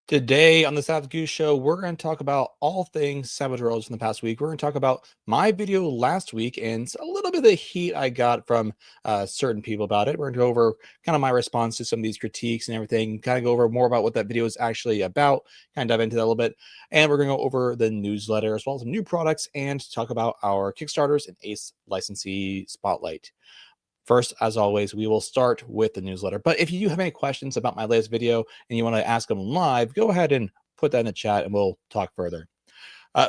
Today on the SavageGoose Show, we're going to talk about all things Savage Worlds from the past week. We're going to talk about my video last week and a little bit of the heat I got from certain people about it. We're going to go over kind of my response to some of these critiques and everything, kind of go over more about what that video is actually about, kind of dive into that a little bit. And we're going to go over the newsletter as well as some new products and talk about our Kickstarters and ACE licensee spotlight. First, as always, we will start with the newsletter. But if you do have any questions about my latest video and you want to ask them live, go ahead and put that in the chat and we'll talk further.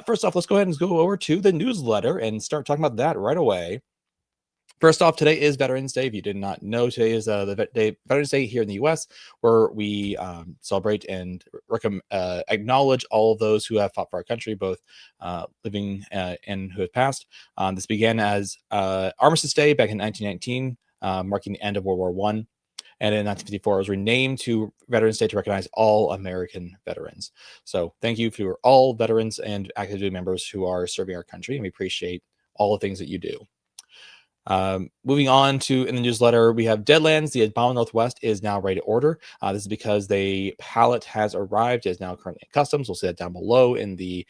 First off, let's go ahead and go over to the newsletter and start talking about that right away. First off, today is Veterans Day. If you did not know, today is the Veterans Day here in the U.S., where we celebrate and acknowledge all of those who have fought for our country, both living and who have passed. This began as Armistice Day back in 1919, marking the end of World War I. And in 1954, it was renamed to Veterans Day to recognize all American veterans. So thank you for all veterans and active duty members who are serving our country, and we appreciate all the things that you do. Moving on to in the newsletter, we have Deadlands. The Abominable Northwest is now ready to order. This is because the palette has arrived. It is now currently in customs. We'll see that down below in the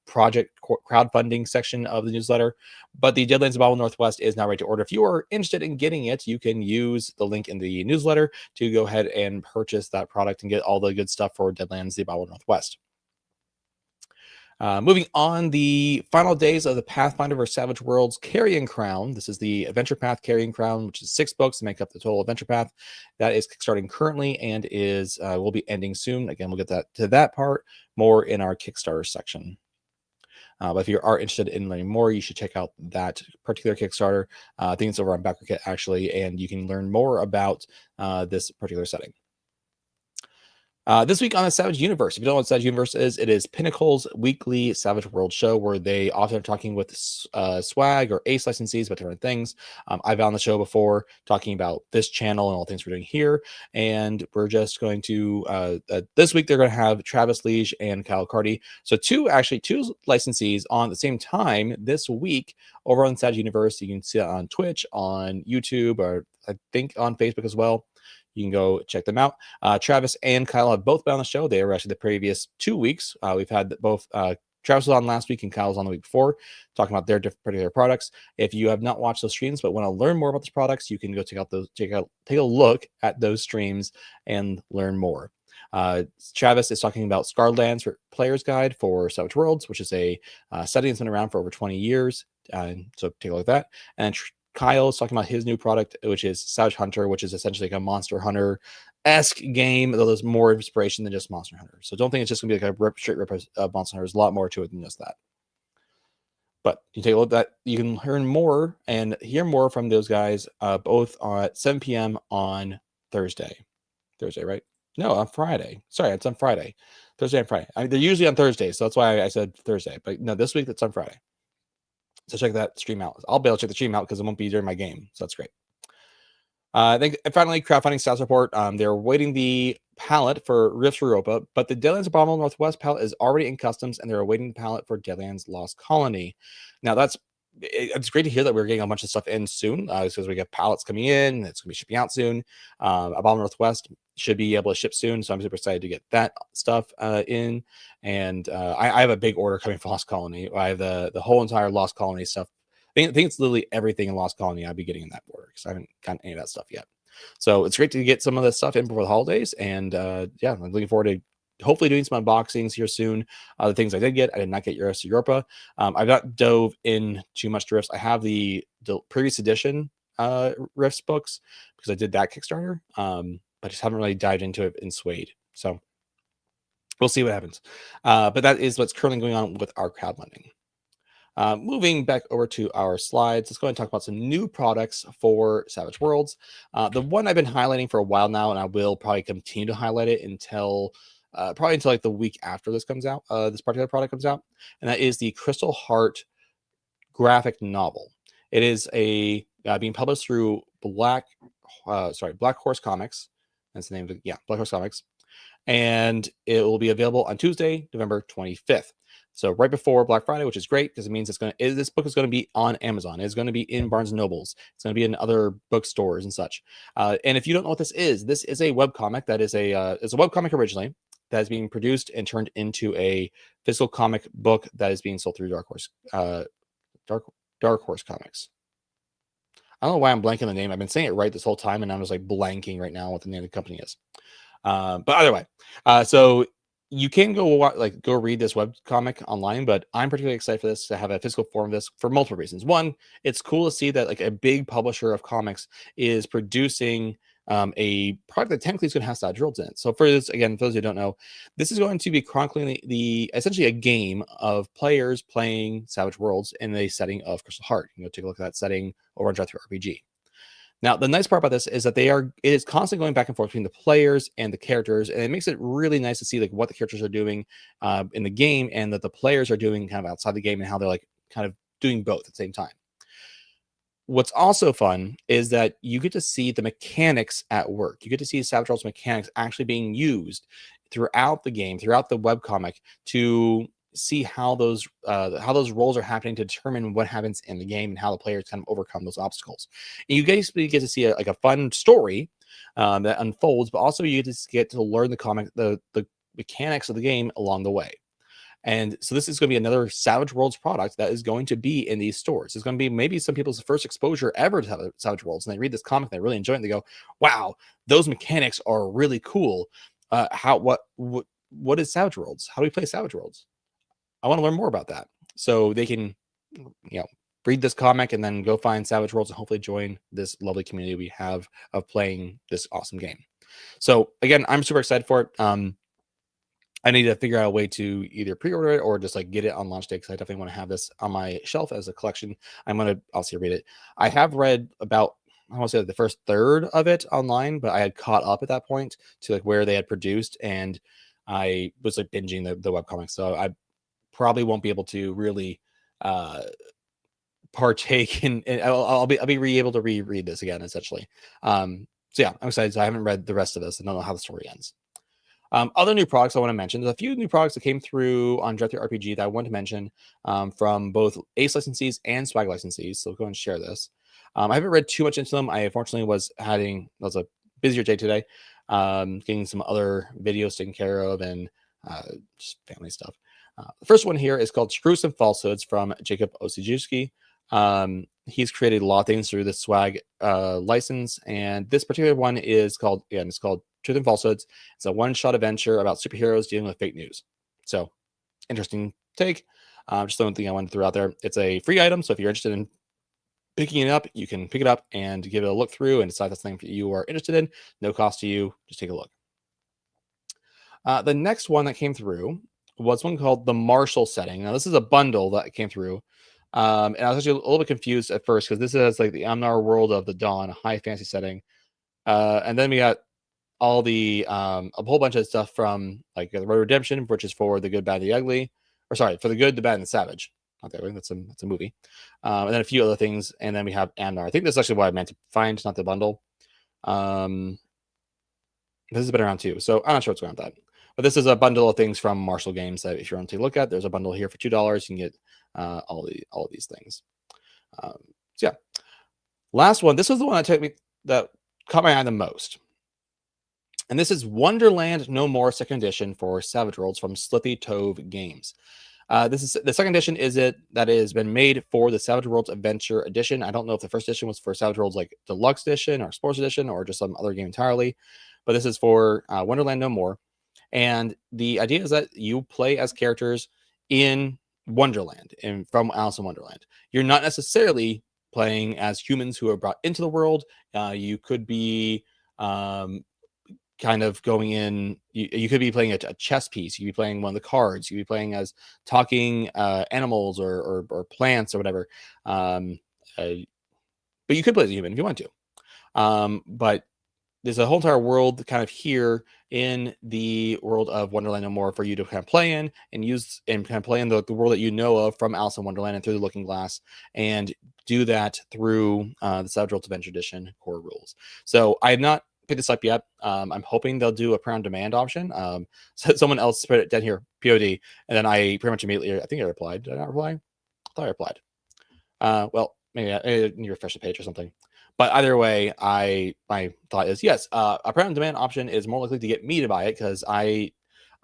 project crowdfunding section of the newsletter. But the Deadlands Abominable Northwest is now ready to order. If you are interested in getting it, you can use the link in the newsletter to go ahead and purchase that product and get all the good stuff for Deadlands, the Abominable Northwest. Moving on, the final days of the Pathfinder vs. Savage Worlds Carrying Crown. This is the Adventure Path Carrying Crown, which is 6 books to make up the total Adventure Path. That is kickstarting currently and is will be ending soon. Again, we'll get to that part more in our Kickstarter section. But if you are interested in learning more, you should check out that particular Kickstarter. I think it's over on Backlash actually, and you can learn more about this particular setting. This week on the Savage Universe, if you don't know what Savage Universe is, it is Pinnacle's weekly Savage World show where they often are talking with swag or ACE licensees about different things. I've been on the show before talking about this channel and all the things we're doing here. And we're just going to, this week, they're going to have Travis Liege and Kyle Carty. So two licensees on at the same time this week over on Savage Universe. You can see it on Twitch, on YouTube, or I think on Facebook as well. You can go check them out. Travis and Kyle have both been on the show. They were actually the previous 2 weeks. We've had both Travis was on last week and Kyle was on the week before, talking about their particular products. If you have not watched those streams but want to learn more about those products, you can go take a look at those streams and learn more. Travis is talking about Scarred Lands for Player's Guide for Savage Worlds, which is a setting that's been around for over 20 years. So take a look at that. And Kyle is talking about his new product, which is Savage Hunter, which is essentially like a Monster Hunter-esque game, though there's more inspiration than just Monster Hunter. So don't think it's just going to be like a straight rip of Monster Hunter. There's a lot more to it than just that. But you take a look at that. You can learn more and hear more from those guys both at 7 p.m. on Thursday. Thursday, right? No, on Friday. Sorry, it's on Friday. Thursday and Friday. They're usually on Thursday, so that's why I said Thursday. But no, this week it's on Friday. So check that stream out. I'll be able to check the stream out because it won't be during my game. So that's great. I think finally, crowdfunding status report. They're waiting the palette for Rifts Europa, but the Deadlands Abominable Northwest palette is already in customs, and they're awaiting the palette for Deadlands Lost Colony. Now, it's great to hear that we're getting a bunch of stuff in soon because we got pallets coming in. It's going to be shipping out soon. Abominable Northwest should be able to ship soon, so I'm super excited to get that stuff in. And I have a big order coming for Lost Colony. I have the whole entire Lost Colony stuff. I think it's literally everything in Lost Colony I'll be getting in that order because I haven't gotten any of that stuff yet. So it's great to get some of this stuff in before the holidays. And yeah, I'm looking forward to hopefully doing some unboxings here soon. The things I did not get Rifts Europa. I've not dove in too much to Rifts. I have the previous edition Rifts books because I did that Kickstarter, but just haven't really dived into it in Suede. So we'll see what happens. But that is what's currently going on with our crowdfunding. Moving back over to our slides, let's go ahead and talk about some new products for Savage Worlds. The one I've been highlighting for a while now, and I will probably continue to highlight it until like the week after this comes out, this particular product comes out, and that is the Crystal Heart graphic novel. It is being published through Black Horse Comics. That's the name of it. Yeah, Black Horse Comics. And it will be available on Tuesday, November 25th. So right before Black Friday, which is great because it means this book is going to be on Amazon. It's going to be in Barnes & Nobles. It's going to be in other bookstores and such. And if you don't know what this is a webcomic that is it's a webcomic originally. that is being produced and turned into a physical comic book that is being sold through Dark Horse Comics. I don't know why I'm blanking the name. I've been saying it right this whole time, and I'm just like blanking right now what the name of the company is. But either way, so you can go read this web comic online, but I'm particularly excited for this to have a physical form of this for multiple reasons. One, it's cool to see that like a big publisher of comics is producing a product that technically is going to have Savage Worlds in it. So for this, again, for those who don't know, this is going to be chronicling the essentially a game of players playing Savage Worlds in a setting of Crystal Heart. You know, take a look at that setting over on Drive Through RPG. Now, the nice part about this is that it is constantly going back and forth between the players and the characters, and it makes it really nice to see like what the characters are doing in the game, and that the players are doing kind of outside the game, and how they're like kind of doing both at the same time. What's also fun is that you get to see the mechanics at work. You get to see Savage Worlds mechanics actually being used throughout the game, throughout the webcomic, to see how those roles are happening to determine what happens in the game and how the players kind of overcome those obstacles. And you basically get to see a fun story that unfolds, but also you get to learn the mechanics of the game along the way. And so this is going to be another Savage Worlds product that is going to be in these stores. It's going to be maybe some people's first exposure ever to Savage Worlds, and they read this comic, they really enjoy it, and they go, "Wow, those mechanics are really cool. What is Savage Worlds? How do we play Savage Worlds? I want to learn more about that." So they can, read this comic and then go find Savage Worlds and hopefully join this lovely community we have of playing this awesome game. So again, I'm super excited for it. I need to figure out a way to either pre-order it or just like get it on launch day, because I definitely want to have this on my shelf as a collection. I'm going to also read it. I have read about, I want to say the first third of it online, but I had caught up at that point to like where they had produced, and I was like binging the webcomics. So I probably won't be able to really partake in, I'll be able to reread this again, essentially. So yeah, I'm excited. So I haven't read the rest of this and don't know how the story ends. Other new products I want to mention. There's a few new products that came through on Drive Through RPG that I want to mention from both Ace licensees and Swag licensees. So go and share this. I haven't read too much into them. I unfortunately was a busier day today, getting some other videos taken care of and just family stuff. The first one here is called Truths and Falsehoods from Jacob Osijewski. He's created a lot of things through the Swag license, and this particular one is called Truth and Falsehoods. It's a one-shot adventure about superheroes dealing with fake news. So, interesting take. Just the one thing I wanted to throw out there. It's a free item, so if you're interested in picking it up, you can pick it up and give it a look through and decide that's something you are interested in. No cost to you. Just take a look. The next one that came through was one called the Marshall setting. Now, this is a bundle that came through. And I was actually a little bit confused at first because this is like the Amnar World of the Dawn, a high fantasy setting. And then we got all the a whole bunch of stuff from like the Road Redemption, which is for the good, bad, the ugly, or sorry, for the good, the bad, and the savage. Not that way. That's a movie. And then a few other things, and then we have Amnar. I think that's actually what I meant to find, not the bundle. This has been around too, so I'm not sure what's going on with that. But this is a bundle of things from Marshall Games that if you want to look at, there's a bundle here for $2. You can get all of these things. So yeah, last one. This was the one that caught my eye the most. And this is Wonderland No More Second Edition for Savage Worlds from Slippy Tove Games. This is the second edition that has been made for the Savage Worlds Adventure Edition. I don't know if the first edition was for Savage Worlds like Deluxe Edition or Sports Edition or just some other game entirely, but this is for Wonderland No More. And the idea is that you play as characters in Wonderland and from Alice in Wonderland. You're not necessarily playing as humans who are brought into the world. You could be kind of going in. You could be playing a chess piece. You could be playing one of the cards. You could be playing as talking animals or plants or whatever. But you could play as a human if you want to. But there's a whole entire world kind of here in the world of Wonderland No More for you to kind of play in and use and kind of play in the world that you know of from Alice in Wonderland and through the Looking Glass, and do that through the Savage Worlds Adventure Edition core rules. So I have not picked this up yet. I'm hoping they'll do a print on demand option. So someone else put it down here, POD, and then I pretty much immediately, I think I replied. Did I not reply? I thought I replied. Well, maybe I need to refresh the page or something. But either way, my thought is yes, a print on demand option is more likely to get me to buy it because I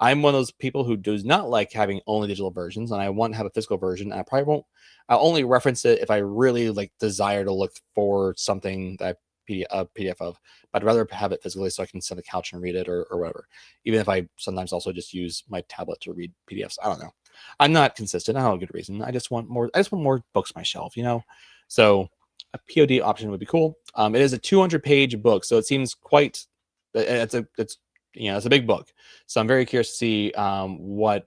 I'm one of those people who does not like having only digital versions, and I want to have a physical version. And I probably won't. I'll only reference it if I really like desire to look for something that PDF of. But I'd rather have it physically so I can sit on the couch and read it or whatever. Even if I sometimes also just use my tablet to read PDFs. I don't know. I'm not consistent. I don't have a good reason. I just want more. I just want more books on my shelf. So a POD option would be cool. It is a 200-page book, so it seems quite. It's a big book. So I'm very curious to see what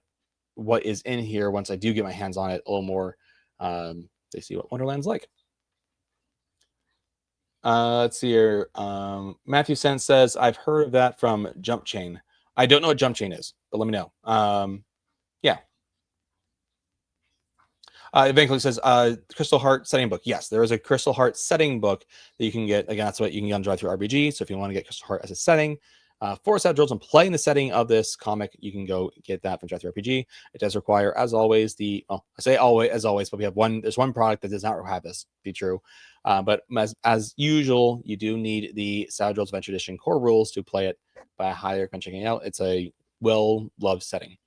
is in here once I do get my hands on it a little more. To see what Wonderland's like. Let's see here. Matthew Sense says, I've heard of that from Jump Chain. I don't know what Jump Chain is, but let me know. Yeah. Eventually says, Crystal Heart setting book. Yes, there is a Crystal Heart setting book that you can get. Again, that's what you can get on Drive-Thru RPG. So if you want to get Crystal Heart as a setting, for Savage Worlds and play in the setting of this comic, you can go get that from Drive-Thru RPG. It does require, as always, I say always, as always, but there's one product that does not have this be true. But as usual, you do need the Savage Worlds Adventure Edition core rules to play it, but I highly recommend checking it out. It's a well-loved setting.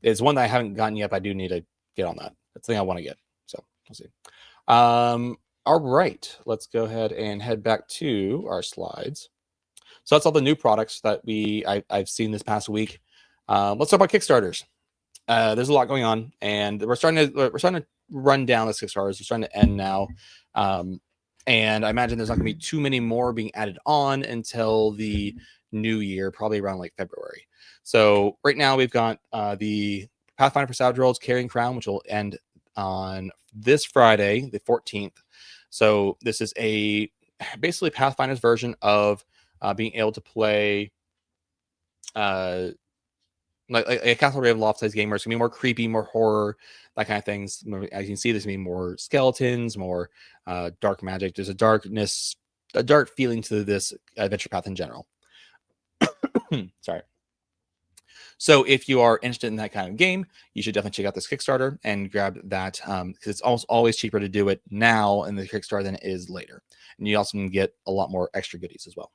It's one that I haven't gotten yet, but I do need to get on that. That's the thing I want to get. So we'll see. All right, let's go ahead and head back to our slides. So that's all the new products that I've seen this past week. Let's talk about Kickstarters. There's a lot going on, and we're starting to run down the Kickstarters. We're starting to end now, and I imagine there's not going to be too many more being added on until the new year, probably around like February. So right now we've got the Pathfinder for Savage Worlds Carrying Crown, which will end on this Friday, the 14th. So this is basically Pathfinder's version of being able to play like a Castle Ravenloft size game where it's gonna be more creepy, more horror, that kind of things. As you can see, there's gonna be more skeletons, more dark magic. There's a dark feeling to this adventure path in general. Sorry. So if you are interested in that kind of game, you should definitely check out this Kickstarter and grab that because it's always cheaper to do it now in the Kickstarter than it is later. And you also can get a lot more extra goodies as well.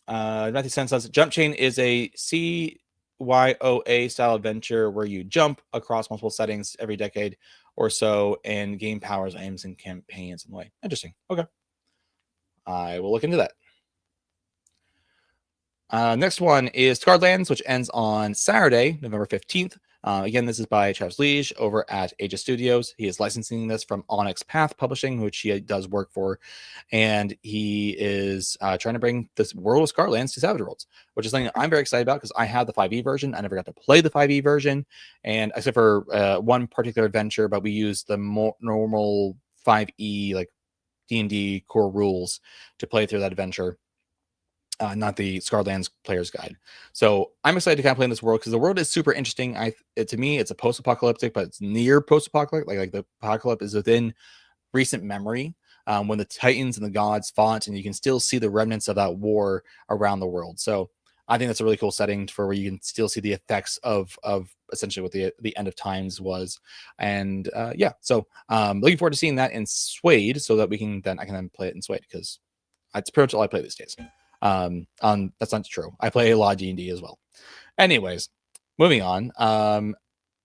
Matthew Sen says Jump Chain is a CYOA style adventure where you jump across multiple settings every decade or so and gain powers, aims, and campaigns in the way. Interesting. Okay. I will look into that. Next one is Scarred Lands, which ends on Saturday, November 15th. Again, this is by Travis Liege over at Aegis Studios. He is licensing this from Onyx Path Publishing, which he does work for. And he is trying to bring this World of Scarred Lands to Savage Worlds, which is something I'm very excited about because I have the 5e version. I never got to play the 5e version, and except for one particular adventure, but we used the more normal 5e, like D&D core rules to play through that adventure. Not the Scarred Lands Player's Guide. So I'm excited to kind of play in this world because the world is super interesting. To me, it's a post-apocalyptic, but it's near post-apocalyptic. Like the apocalypse is within recent memory when the Titans and the gods fought, and you can still see the remnants of that war around the world. So I think that's a really cool setting for where you can still see the effects of essentially what the end of times was. And yeah, so looking forward to seeing that in Suede so that I can then play it in Suede because it's pretty much all I play these days. That's not true. I play a lot of D&D as well. Anyways, moving on.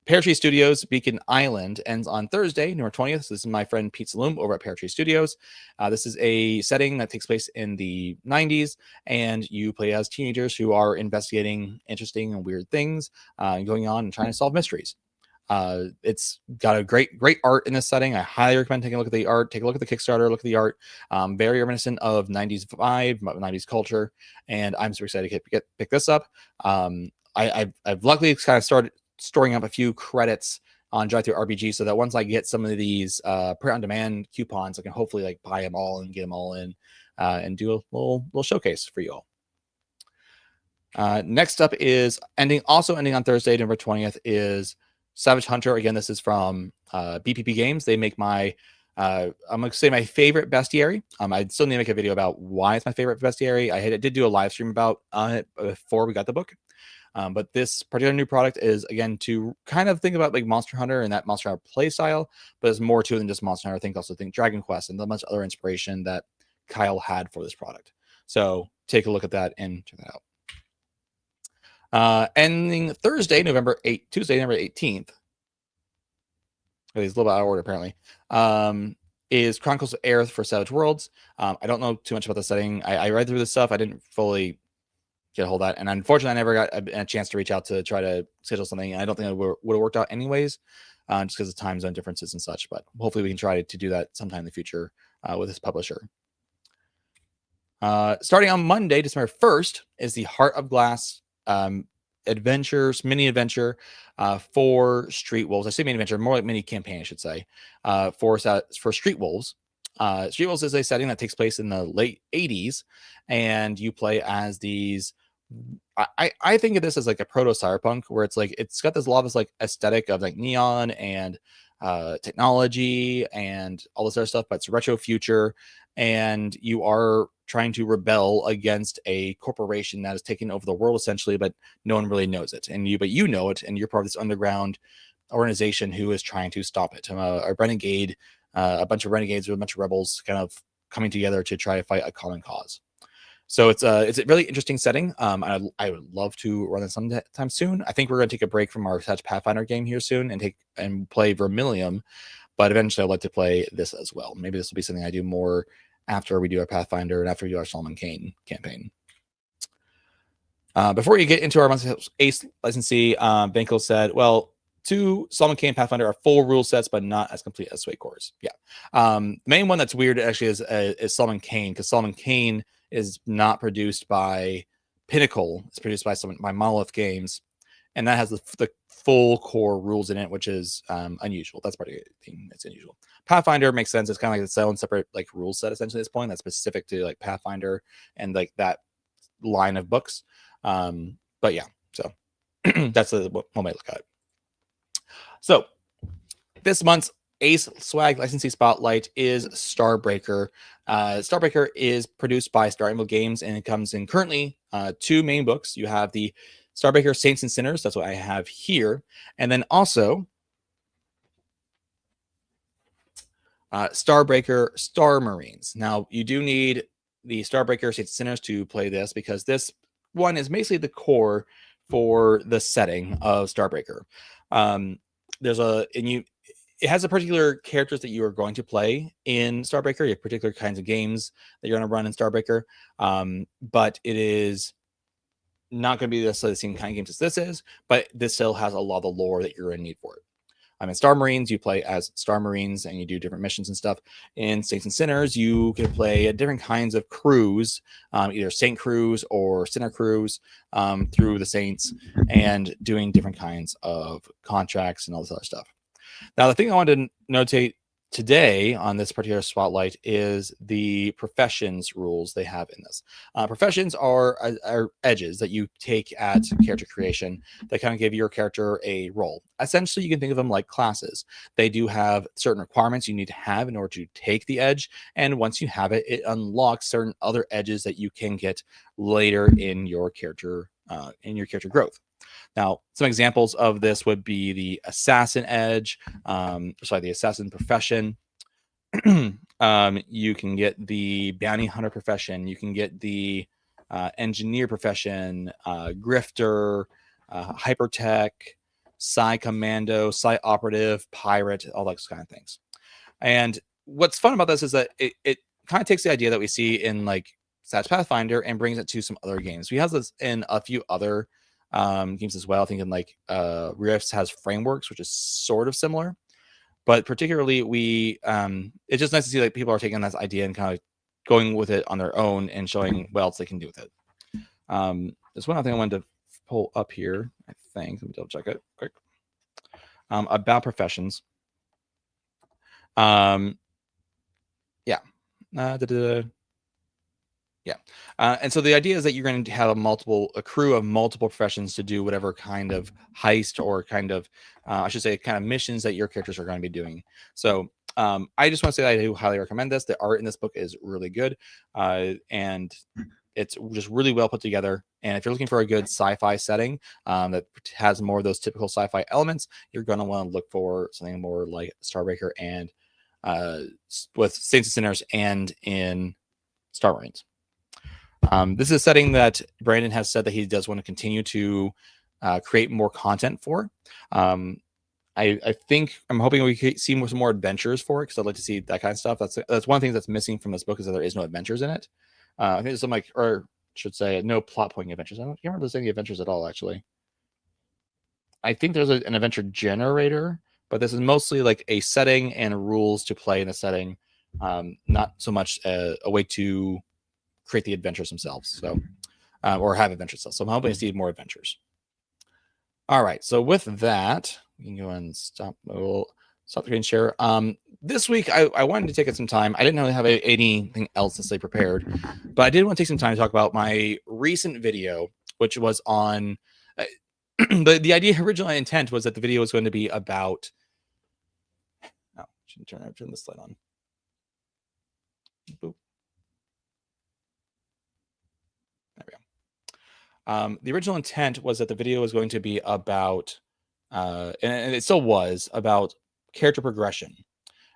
Pear Tree Studios Beacon Island ends on Thursday, November 20th. So this is my friend Pete Saloom over at Pear Tree Studios. This is a setting that takes place in the 90s, and you play as teenagers who are investigating interesting and weird things going on and trying to solve mysteries. It's got a great art in this setting. I highly recommend taking a look at the art. Take a look at the Kickstarter. Look at the art. Very reminiscent of 90s vibe, 90s culture, and I'm super excited to pick this up. I've luckily kind of started storing up a few credits on Drive-Thru RPG so that once I get some of these print-on-demand coupons, I can hopefully like buy them all and get them all in and do a little showcase for you all. Next up is ending on Thursday, November 20th is Savage Hunter. Again, this is from BPP Games. They make I'm going to say my favorite bestiary. I still need to make a video about why it's my favorite bestiary. I did do a live stream about it before we got the book. But this particular new product is, again, to kind of think about like Monster Hunter and that Monster Hunter play style, but there's more to it than just Monster Hunter. Also think Dragon Quest and the much other inspiration that Kyle had for this product. So take a look at that and check that out. Ending Thursday, Tuesday, November 18th. He's a little bit out of order, apparently. Is Chronicles of Aerith for Savage Worlds. I don't know too much about the setting. I read through this stuff. I didn't fully get a hold of that. And unfortunately, I never got a chance to reach out to try to schedule something. I don't think it would have worked out anyways, just because of time zone differences and such. But hopefully we can try to do that sometime in the future with this publisher. Starting on Monday, December 1st, is the Heart of Glass mini adventure for Street Wolves. I say mini adventure, more like mini campaign, I should say, for Street Wolves. Street Wolves is a setting that takes place in the late 80s, and you play as these. I think of this as like a proto cyberpunk, where it's like it's got a lot of this like aesthetic of like neon and technology and all this other stuff, but it's retro future, and you are trying to rebel against a corporation that is taking over the world essentially, but no one really knows it, but you know it, and you're part of this underground organization who is trying to stop it. A renegade, a bunch of renegades or a bunch of rebels kind of coming together to try to fight a common cause. So it's a really interesting setting. I would love to run it sometime soon. I think we're going to take a break from our Pathfinder game here soon and play Vermilion, but eventually I'd like to play this as well. Maybe this will be something I do more after we do our Pathfinder and after we do our Solomon Kane campaign. Before you get into our monthly Ace licensee, Banko said, well, 2 Solomon Kane Pathfinder are full rule sets, but not as complete as Sway Cores. Yeah. The main one that's weird actually is Solomon Kane, because Solomon Kane is not produced by Pinnacle. It's produced by Monolith Games, and that has the full core rules in it, which is unusual. That's part of the thing that's unusual. Pathfinder makes sense. It's kind of like its own separate like rule set essentially at this point that's specific to like Pathfinder and like that line of books. But yeah, so that's one way to look at it. So this month's Ace Swag licensee spotlight is Starbreaker. Starbreaker is produced by Star Rainbow Games, and it comes in currently 2 main books. You have the Starbreaker Saints and Synners. That's what I have here. And then also Starbreaker Star Marines. Now, you do need the Starbreaker Saints and Synners to play this, because this one is basically the core for the setting of Starbreaker. It has a particular characters that you are going to play in Starbreaker. You have particular kinds of games that you're going to run in Starbreaker, but it is not going to be necessarily the same kind of games as this is, but this still has a lot of the lore that you're going to need for it. In Star Marines, you play as Star Marines and you do different missions and stuff. In Saints and Sinners, you can play different kinds of crews, either Saint crews or Sinner crews through the Saints, and doing different kinds of contracts and all this other stuff. Now, the thing I wanted to notate today on this particular spotlight is the professions rules they have in this. Professions are edges that you take at character creation that kind of give your character a role. Essentially, you can think of them like classes. They do have certain requirements you need to have in order to take the edge, and once you have it, it unlocks certain other edges that you can get later in your character growth. Now, some examples of this would be the assassin edge, the assassin profession. You can get the bounty hunter profession. You can get the engineer profession, grifter, hypertech, psi commando, psi operative, pirate, all those kind of things. And what's fun about this is that it kind of takes the idea that we see in like Savage Pathfinder and brings it to some other games. We have this in a few other games as well. I think in like Rifts has frameworks, which is sort of similar, but particularly it's just nice to see like people are taking this idea and kind of going with it on their own and showing what else they can do with it. There's one other thing I wanted to pull up here. I think let me double check it quick. About professions. And so the idea is that you're going to have a crew of multiple professions to do whatever kind of heist or kind of, kind of missions that your characters are going to be doing. So I just want to say that I do highly recommend this. The art in this book is really good, and it's just really well put together. And if you're looking for a good sci-fi setting that has more of those typical sci-fi elements, you're going to want to look for something more like Starbreaker and with Saints and Sinners and in Star Marines. This is a setting that Brandon has said that he does want to continue to create more content for. I think I'm hoping we can see some more adventures for it, because I'd like to see that kind of stuff. That's one thing that's missing from this book, is that there is no adventures in it. I think there's some or should say, no plot point adventures. I can't remember if there's any adventures at all, actually. I think there's an adventure generator, but this is mostly like a setting and rules to play in a setting, not so much a way to create the adventures themselves. So, or have adventures themselves. So I'm hoping to see more adventures. All right. So with that, we can go and stop. We'll stop the screen share. This week, I wanted to take some time. I didn't really have anything else to say prepared, but I did want to take some time to talk about my recent video, which was on the idea, original intent was that the video was going to be about. Oh, shouldn't turn this light on. Boop. There we go. The original intent was that the video was going to be about, and it still was, about character progression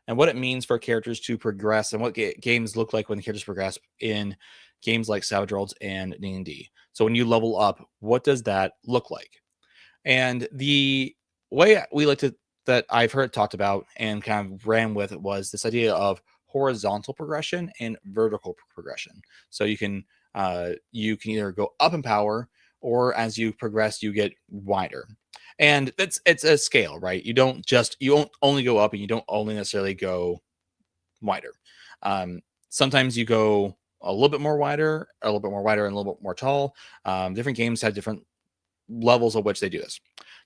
and what it means for characters to progress, and what games look like when the characters progress in games like Savage Worlds and D&D. So when you level up, what does that look like? And the way we like to, that I've heard talked about and kind of ran with, was this idea of horizontal progression and vertical progression. So you can either go up in power, or as you progress, you get wider. And it's a scale, right? You don't only go up, and you don't only necessarily go wider. Sometimes you go a little bit more wider, and a little bit more tall. Different games have different levels of which they do this.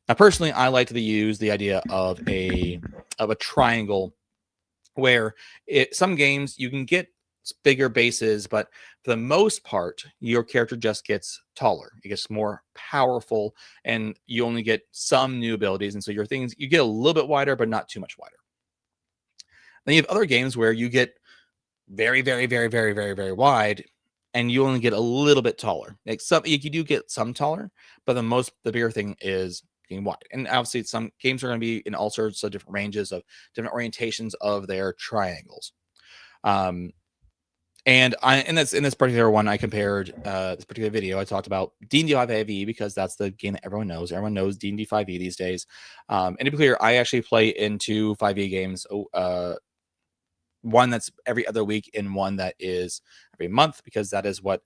Now, personally, I like to use the idea of a triangle, where some games you can get bigger bases, but for the most part, your character just gets taller. It gets more powerful, and you only get some new abilities. And so you get a little bit wider, but not too much wider. Then you have other games where you get very, very, very, very, very, very wide, and you only get a little bit taller. Like you do get some taller, but the bigger thing is getting wide. And obviously, some games are going to be in all sorts of different ranges of different orientations of their triangles. And in this particular one, I compared this particular video. I talked about D&D 5e, because that's the game that everyone knows. Everyone knows D&D 5e these days. And to be clear, I actually play into 5e games. One that's every other week, and one that is every month, because that is what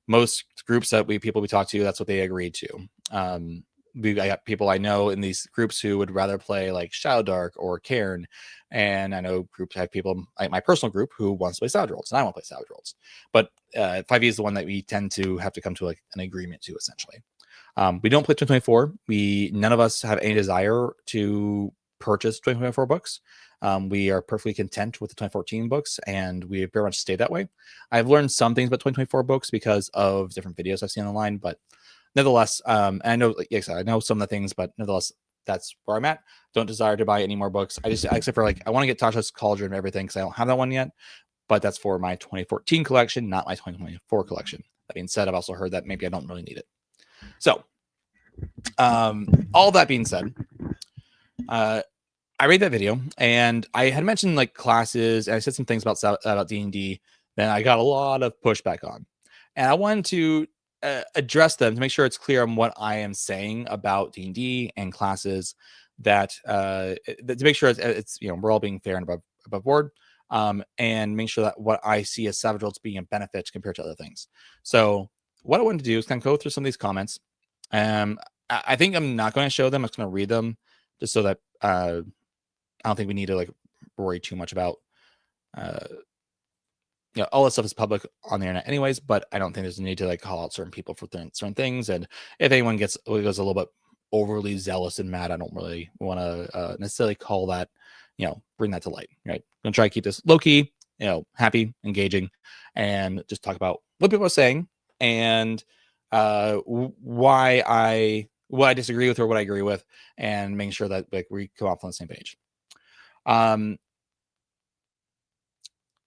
most groups that we talk to, that's what they agreed to. I got people I know in these groups who would rather play like Shadow Dark or Cairn, and I know have people like my personal group who wants to play Savage Worlds, and I want to play Savage Worlds. But 5e is the one that we tend to have to come to like an agreement to, essentially. We don't play 2024. None of us have any desire to purchase 2024 books. We are perfectly content with the 2014 books, and we very much stay that way. I've learned some things about 2024 books because of different videos I've seen online, but nevertheless, and I know, like I said, I know some of the things, but nevertheless, that's where I'm at. Don't desire to buy any more books. Except for I want to get Tasha's Cauldron and everything, because I don't have that one yet, but that's for my 2014 collection, not my 2024 collection. That being said, I've also heard that maybe I don't really need it. So, all that being said, I read that video, and I had mentioned like classes, and I said some things about D&D that I got a lot of pushback on, and I wanted to address them to make sure it's clear on what I am saying about D&D and classes, that to make sure it's we're all being fair and above board, and make sure that what I see as Savage Worlds being a benefit compared to other things. So what I wanted to do is kind of go through some of these comments. I think I'm not going to show them. I'm just going to read them, just so that I don't think we need to like worry too much about all that stuff is public on the internet anyways, but I don't think there's a need to like call out certain people for certain things. And if anyone goes a little bit overly zealous and mad, I don't really want to necessarily call that, bring that to light, right? I'm gonna try to keep this low key, happy, engaging, and just talk about what people are saying, and why I disagree with or what I agree with, and making sure that like we come off on the same page.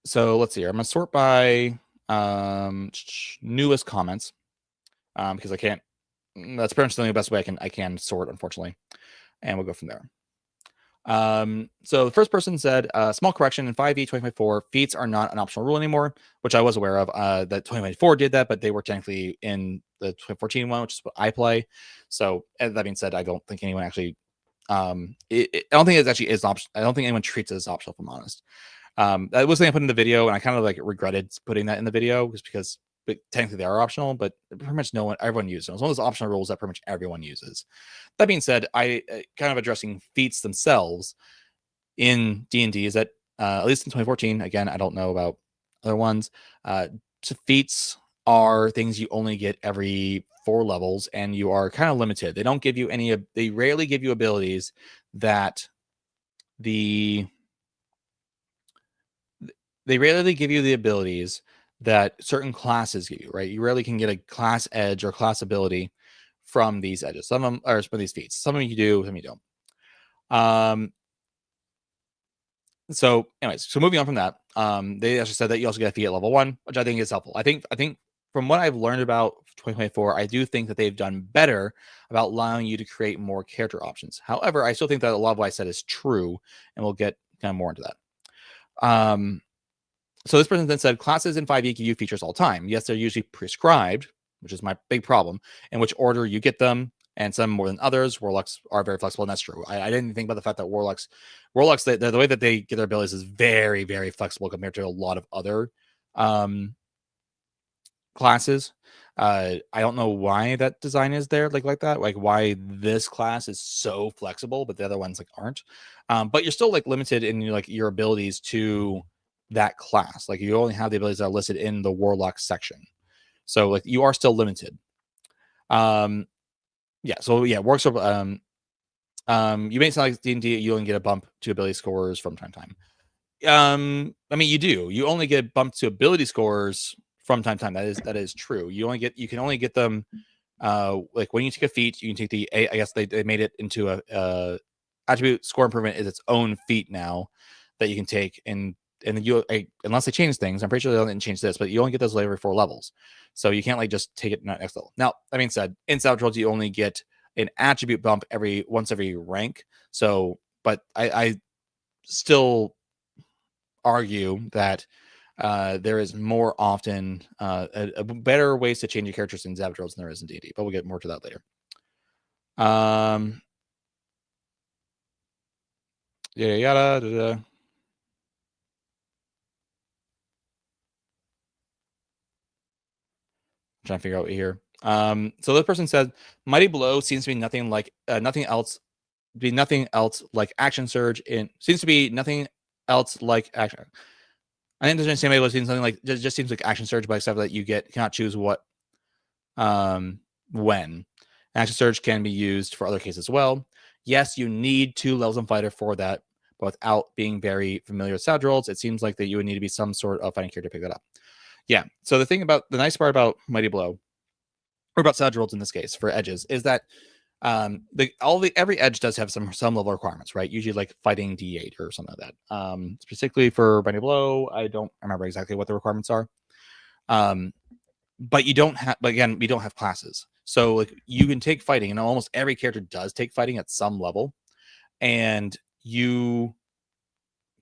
So let's see here. I'm gonna sort by newest comments, because I can't. That's pretty much the best way I can sort, unfortunately, and we'll go from there. So the first person said, small correction in 5e 2024, feats are not an optional rule anymore, which I was aware of. That 2024 did that, but they were technically in the 2014 one, which is what I play. So that being said, I don't think anyone actually, I don't think it actually is optional. I don't think anyone treats it as optional, if I'm honest. That was something I put in the video, and I kind of like regretted putting that in the video just because technically they are optional, but pretty much everyone uses them. It's one of those optional rules that pretty much everyone uses. That being said, I kind of addressing feats themselves in D&D is that at least in 2014, again, I don't know about other ones. So feats are things you only get every 4 levels, and you are kind of limited. They don't give you any. They rarely give you abilities that the they rarely give you the abilities that certain classes give you, right? You rarely can get a class edge or class ability from these edges. Some of them are from these feats. Some of them you do, some you don't. So anyways, so moving on from that, they actually said that you also get a feat at level 1, which I think is helpful. I think from what I've learned about 2024, I do think that they've done better about allowing you to create more character options. However, I still think that a lot of what I said is true, and we'll get kind of more into that. So this person then said, classes in 5e give you features all time. Yes, they're usually prescribed, which is my big problem, in which order you get them, and some more than others. Warlocks are very flexible, and that's true. I didn't think about the fact that warlocks, the way that they get their abilities is very, very flexible compared to a lot of other classes. I don't know why that design is there like that, like why this class is so flexible, but the other ones like aren't. But you're still like limited in like your abilities to that class. Like you only have the abilities that are listed in the warlock section, so like you are still limited. Yeah, so yeah, works. You may sound like D&D, you only get a bump to ability scores from time to time. I mean, you do. You only get bumped to ability scores from time to time. That is true. You can only get them like when you take a feat, you can take the I guess they made it into a attribute score improvement is its own feat now that you can take, and unless they change things, I'm pretty sure they didn't change this, but you only get those every 4 levels. So you can't like just take it next level. Now, that being said, in Savage Worlds, you only get an attribute bump once every rank. So, but I still argue that there is more often a better ways to change your characters in Savage Worlds than there is in D&D, but we'll get more to that later. Yada yada. Yada. Trying to figure out what here. So this person said, Mighty Blow seems to be nothing else like Action Surge seems to be nothing else like action. I think there's Mighty Blow seems something like just seems like Action Surge, but except that you cannot choose what when. Action Surge can be used for other cases as well. Yes, you need 2 levels in Fighter for that, but without being very familiar with Savage Worlds, it seems like that you would need to be some sort of fighting character to pick that up. Yeah. So the nice part about Mighty Blow, or about Savage Worlds in this case for edges, is that every edge does have some level requirements, right? Usually like fighting D8 or something like that. Specifically for Mighty Blow, I don't remember exactly what the requirements are. But you don't have, but again, we don't have classes. So like you can take fighting, and almost every character does take fighting at some level, and you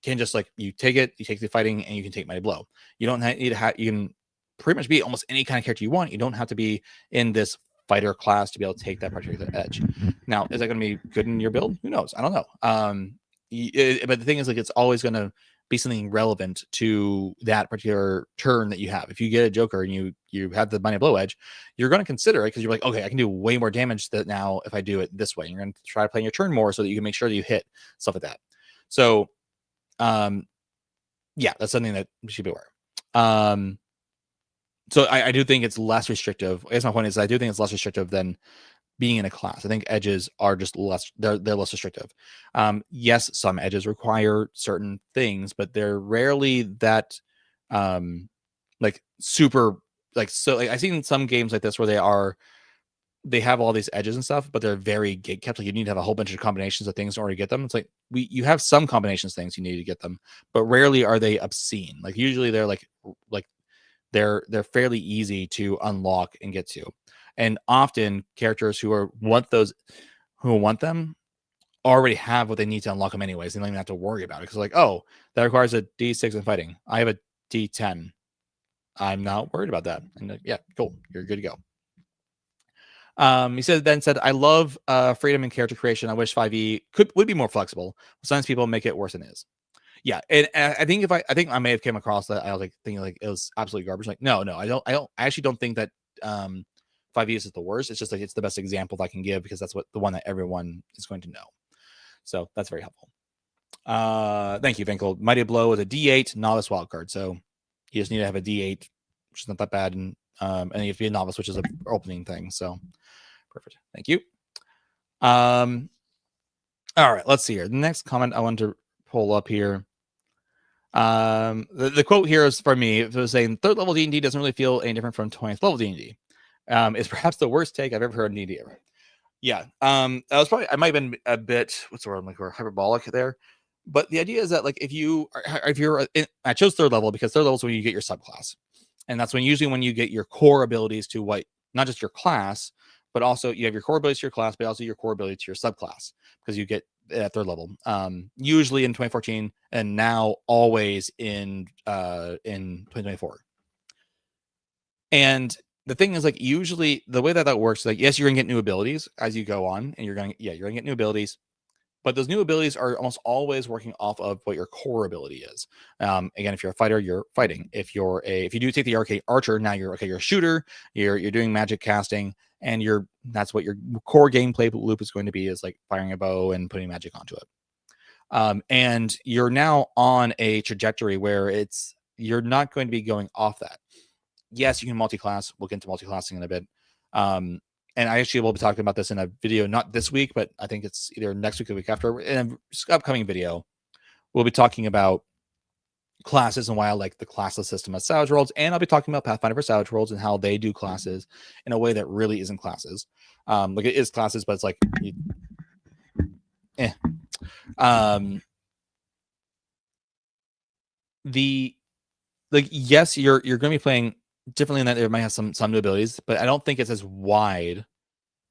can just like you take the fighting, and you can take Mighty Blow. You don't need to have, you can pretty much be almost any kind of character you want. You don't have to be in this fighter class to be able to take that particular edge. Now, is that going to be good in your build? Who knows? I don't know. But the thing is, like, it's always going to be something relevant to that particular turn that you have. If you get a Joker and you have the Mighty Blow edge, you're going to consider it because you're like, okay, I can do way more damage that now if I do it this way. And you're going to try to play your turn more so that you can make sure that you hit stuff like that. So, yeah, that's something that we should be aware. So I do think it's less restrictive. I guess my point is I do think it's less restrictive than being in a class. I think edges are just less, they're less restrictive. Yes, some edges require certain things, but they're rarely that like super like, so like I've seen some games like this where they have all these edges and stuff, but they're very gate kept. Like you need to have a whole bunch of combinations of things in order to get them. It's like you have some combinations of things you need to get them, but rarely are they obscene. Like usually they're like they're fairly easy to unlock and get to. And often characters who want them already have what they need to unlock them anyways. They don't even have to worry about it because like, oh, that requires a D6 in fighting. I have a D10. I'm not worried about that. And yeah, cool. You're good to go. He said, I love freedom in character creation. I wish 5e would be more flexible. Sometimes people make it worse than it is. Yeah, and I think I think I may have came across that I was like thinking like it was absolutely garbage. Like, no, I actually don't think that 5e is the worst. It's just like it's the best example that I can give because that's what the one that everyone is going to know. So that's very helpful. Thank you, Vinkel. Mighty Blow is a D8 novice wildcard. So you just need to have a D8, which is not that bad, and you have to be a novice, which is an opening thing. So perfect. Thank you. All right, let's see here. The next comment I want to pull up here. The quote here is for me. It was saying 3rd level D&D doesn't really feel any different from 20th level D&D. Is perhaps the worst take I've ever heard in D&D ever. Yeah. That was probably, I might have been a bit, what's the word I'm like, hyperbolic there. But the idea is that like if you're I chose 3rd level because 3rd level is when you get your subclass. And that's usually when you get your core abilities to what, not just your class, but also you have your core abilities to your class, but also your core ability to your subclass because you get at 3rd level. Usually in 2014 and now always in 2024. And the thing is, like, usually the way that works, like, yes, you're gonna get new abilities as you go on, and you're gonna get new abilities, but those new abilities are almost always working off of what your core ability is. Again, if you're a fighter, you're fighting. If you do take the archer, now you're a shooter. You're doing magic casting, and that's what your core gameplay loop is going to be, is like firing a bow and putting magic onto it. And you're now on a trajectory where you're not going to be going off that. Yes, you can multi-class. We'll get into multi-classing in a bit. And I actually will be talking about this in a video, not this week, but I think it's either next week or the week after. In an upcoming video, we'll be talking about classes and why I like the classless system of Savage Worlds. And I'll be talking about Pathfinder for Savage Worlds and how they do classes in a way that really isn't classes. Like it is classes, but it's like, yes, you're going to be playing differently in that there might have some new abilities, but I don't think it's as wide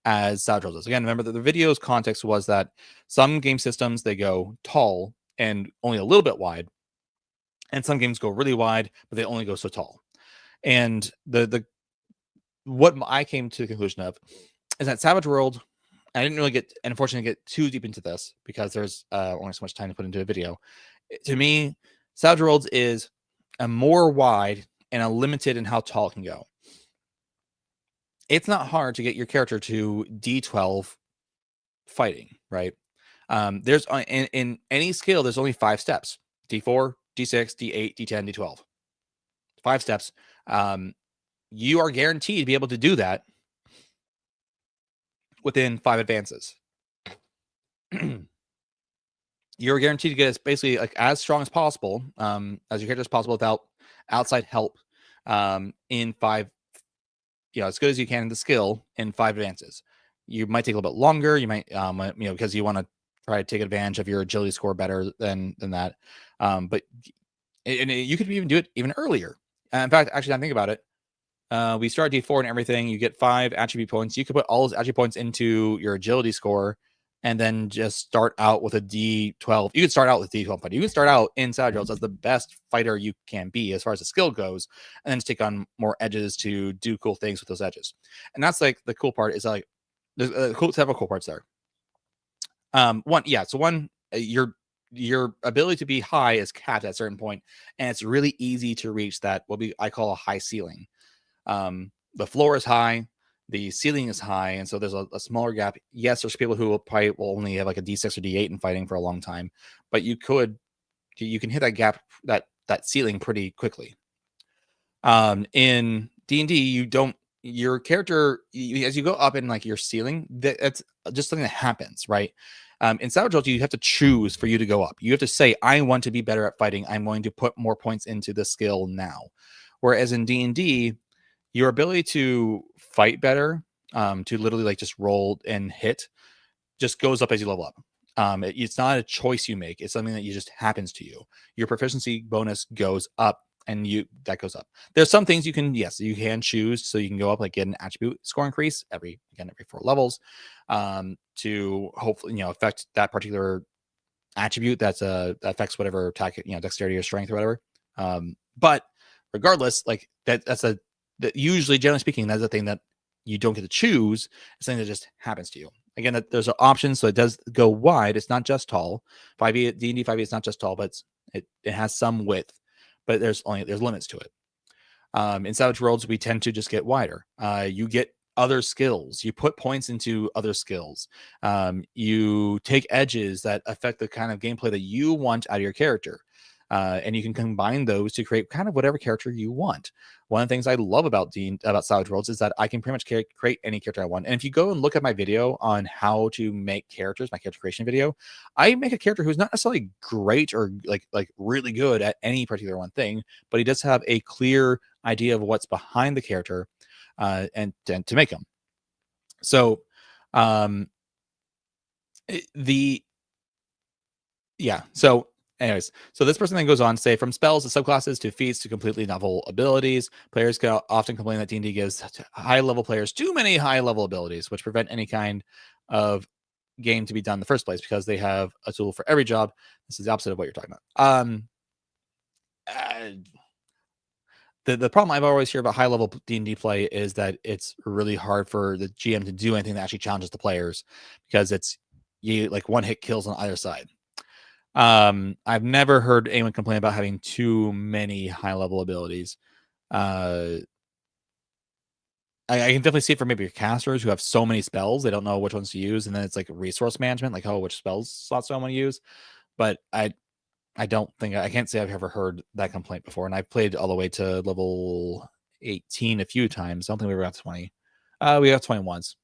as Savage Worlds is. Again, remember that the video's context was that some game systems, they go tall and only a little bit wide, and some games go really wide, but they only go so tall. And what I came to the conclusion of is that Savage World, I didn't really unfortunately get too deep into this because there's only so much time to put into a video. To me, Savage Worlds is a more wide and a limited in how tall it can go. It's not hard to get your character to D12 fighting, right? There's in any skill, there's only 5 steps: D4, D6, D8, D10, D12. 5 steps. You are guaranteed to be able to do that within 5 advances. You're guaranteed to get as basically like as strong as possible, as your character as possible without outside help, in 5, as good as you can in the skill in 5 advances. You might take a little bit longer. You might, because you want to try to take advantage of your agility score better than that. But you could even do it even earlier. In fact, actually, I think about it. We start D4 and everything. You get 5 attribute points. You could put all those attribute points into your agility score, and then just start out with a D12. You could start out with D12 fighter. You can start out in Savage Worlds as the best fighter you can be as far as the skill goes, and then just take on more edges to do cool things with those edges. And that's like the cool part is like there's several cool parts there. One, your ability to be high is capped at a certain point, and it's really easy to reach that I call a high ceiling. The floor is high, the ceiling is high, and so there's a smaller gap. Yes, there's people who will only have like a D6 or D8 in fighting for a long time, but you can hit that gap, that ceiling pretty quickly. In D&D, your character, as you go up in like your ceiling, that's just something that happens, right? In Savage Worlds, you have to choose for you to go up. You have to say, I want to be better at fighting. I'm going to put more points into the skill now. Whereas in D&D, your ability to fight better, to literally like just roll and hit, just goes up as you level up. It's not a choice you make. It's something that just happens to you. Your proficiency bonus goes up and that goes up. There's some things you can choose, so you can go up, like get an attribute score increase every 4 levels, to hopefully affect that particular attribute that affects whatever attack, dexterity or strength or whatever. But regardless, like that's usually, generally speaking, that's a thing that you don't get to choose. It's something that just happens to you. Again, that there's an option, so it does go wide. It's not just tall. 5e D&D 5e is not just tall, but it has some width, but there's limits to it. In Savage Worlds, we tend to just get wider. You get other skills. You put points into other skills. You take edges that affect the kind of gameplay that you want out of your character. And you can combine those to create kind of whatever character you want. One of the things I love about Savage Worlds is that I can pretty much create any character I want. And if you go and look at my video on how to make characters, my character creation video, I make a character who's not necessarily great or like really good at any particular one thing, but he does have a clear idea of what's behind the character, and to make him. So, So anyways, so this person then goes on to say, from spells to subclasses to feats to completely novel abilities, players can often complain that D&D gives high-level players too many high-level abilities, which prevent any kind of game to be done in the first place because they have a tool for every job. This is the opposite of what you're talking about. The problem I've always heard about high-level D&D play is that it's really hard for the GM to do anything that actually challenges the players, because it's like one-hit kills on either side. I've never heard anyone complain about having too many high-level abilities. I can definitely see it for maybe your casters who have so many spells they don't know which ones to use, and then it's like resource management, like which spells slots do I want to use. But I can't say I've ever heard that complaint before, and I've played all the way to level 18 a few times. I don't think we ever got 20. We got 20 once.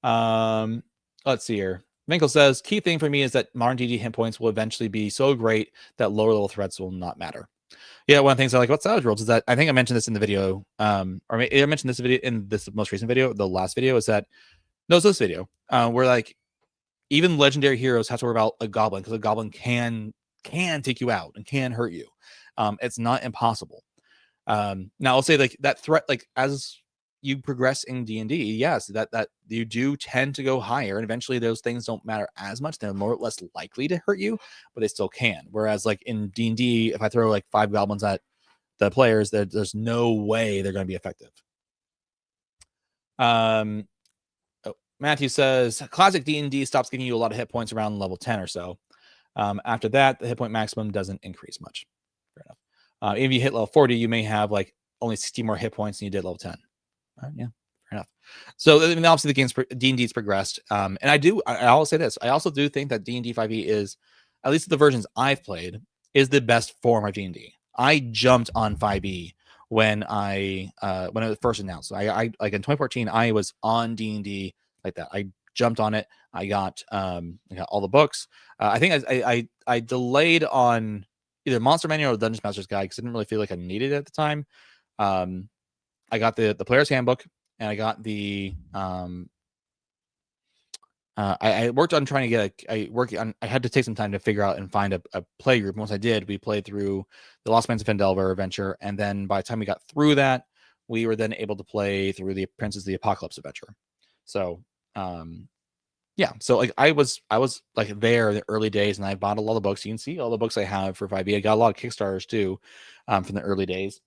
Let's see here. Winkle says, key thing for me is that modern D&D hit points will eventually be so great that lower level threats will not matter. Yeah, one of the things I like about Savage Worlds is that, I think I mentioned this in the video, or I mentioned this video in this most recent video, the last video, is that, no, it's this video, where like even legendary heroes have to worry about a goblin, because a goblin can take you out and can hurt you. It's not impossible. Now I'll say, like, that threat, like as you progress in D&D, yes, that you do tend to go higher, and eventually those things don't matter as much. They're more or less likely to hurt you, but they still can. Whereas like in D&D, if I throw like 5 goblins at the players, there's no way they're going to be effective. Matthew says, classic D&D stops giving you a lot of hit points around level 10 or so. After that, the hit point maximum doesn't increase much. Fair enough. If you hit level 40, you may have like only 60 more hit points than you did level 10. Yeah, fair enough. So I mean, obviously the game's D&D's progressed. And I'll say this. I also do think that D&D 5e is, at least the versions I've played, is the best form of D&D. I jumped on 5e when it was first announced. I like in 2014, I was on D&D like that. I jumped on it. I got all the books. I think I delayed on either Monster Manual or Dungeon Master's Guide because I didn't really feel like I needed it at the time. I got the Player's Handbook, and I got the I worked on trying to get I had to take some time to figure out and find a play group. And once I did, we played through the Lost Mines of Phandelver adventure, and then by the time we got through that, we were then able to play through the Princes of the Apocalypse adventure. So yeah, so like I was like there in the early days, and I bought a lot of books. You can see all the books I have for 5e. I got a lot of Kickstarters too, from the early days.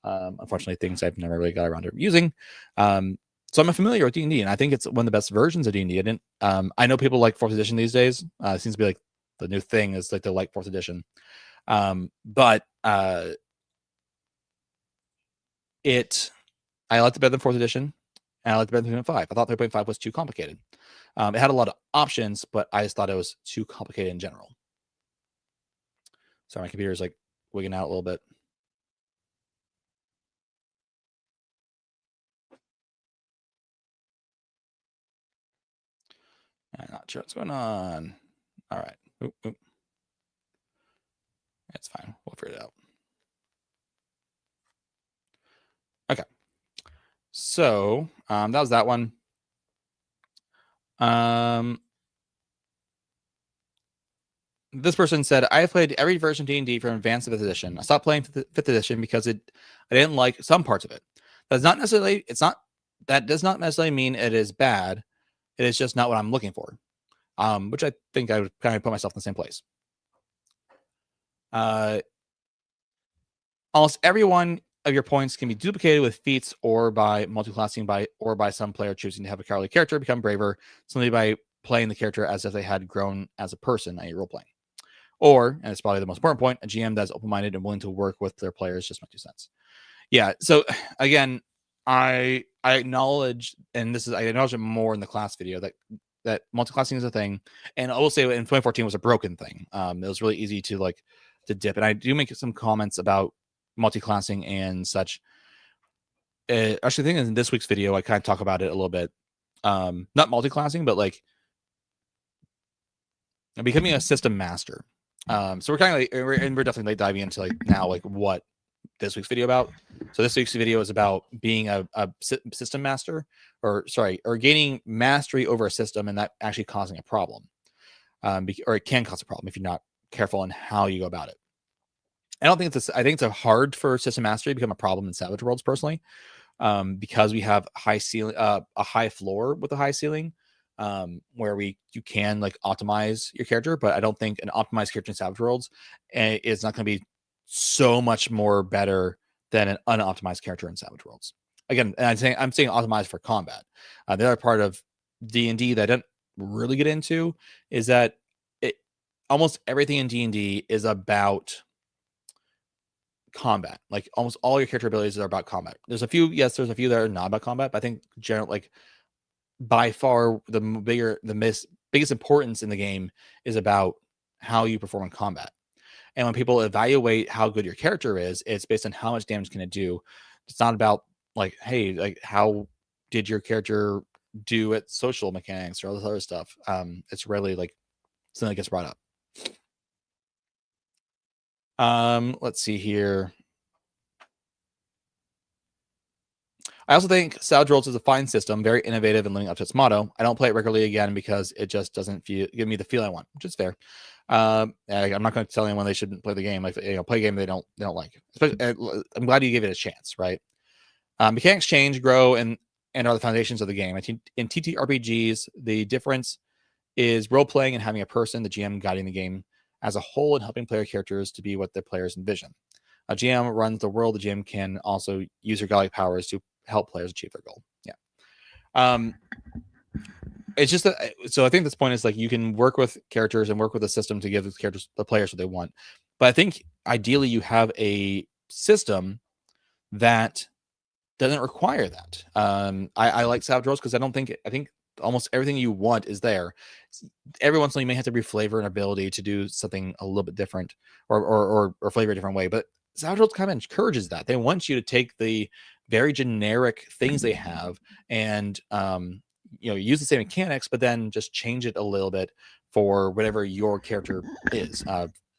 Unfortunately, things I've never really got around to using. So I'm familiar with D&D, and I think it's one of the best versions of D&D. I know people like 4th edition these days. It seems to be like the new thing is like they like 4th edition. But I liked it better than 4th edition, and I liked it better than 3.5. I thought 3.5 was too complicated. It had a lot of options, but I just thought it was too complicated in general. Sorry, my computer's like wigging out a little bit. I'm not sure what's going on. All right. Oop. That's fine. We'll figure it out. Okay. So that was that one. This person said, I have played every version of D&D from Advanced to 5th Edition. I stopped playing 5th Edition because I didn't like some parts of it. That does not necessarily mean it is bad. It is just not what I'm looking for. Which I think I would kind of put myself in the same place. Almost every one of your points can be duplicated with feats or by multi-classing by some player choosing to have a cowardly character become braver simply by playing the character as if they had grown as a person, i.e. role-playing. Or, and it's probably the most important point, a GM that is open-minded and willing to work with their players. Just my 2 cents. Yeah. So again, I acknowledge, and I acknowledge it more in the class video that multi-classing is a thing, and I will say in 2014 was a broken thing. It was really easy to dip, and I do make some comments about multi-classing and such. Actually, I think in this week's video I kind of talk about it a little bit. Not multi-classing, but like becoming a system master. So we're kind of we're definitely diving into now what this week's video about. So this week's video is about being a system master, or gaining mastery over a system and that actually causing a problem, or it can cause a problem if you're not careful in how you go about it. I think it's hard for system mastery to become a problem in Savage Worlds personally, because we have a high floor with a high ceiling, where you can optimize your character, but I don't think an optimized character in Savage Worlds is not going to be so much more better than an unoptimized character in Savage Worlds. Again, and I'm saying optimized for combat. The other part of D&D that I don't really get into is that almost everything in D&D is about combat. Like almost all your character abilities are about combat. There's a few that are not about combat, but I think generally, by far the biggest importance in the game is about how you perform in combat. And when people evaluate how good your character is, it's based on how much damage can it do. It's not about hey, how did your character do at social mechanics or all this other stuff. It's rarely something that gets brought up. Let's see here. I also think Savage Worlds is a fine system, very innovative and living up to its motto. I don't play it regularly again because it just doesn't give me the feel I want, which is fair. I'm not going to tell anyone they shouldn't play the game. Play a game they don't like. I'm glad you gave it a chance, right? Mechanics change, grow, and are the foundations of the game. In TTRPGs, the difference is role playing and having a person, the GM, guiding the game as a whole and helping player characters to be what the players envision. A GM runs the world. The GM can also use their godlike powers to help players achieve their goal. Yeah. It's just so I think this point is you can work with characters and work with a system to give the players what they want. But I think ideally you have a system that doesn't require that. I like Savage Worlds because I think almost everything you want is there. Every once in a while you may have to reflavor an ability to do something a little bit different or flavor a different way. But Savage Worlds kind of encourages that. They want you to take the very generic things they have and use the same mechanics, but then just change it a little bit for whatever your character is.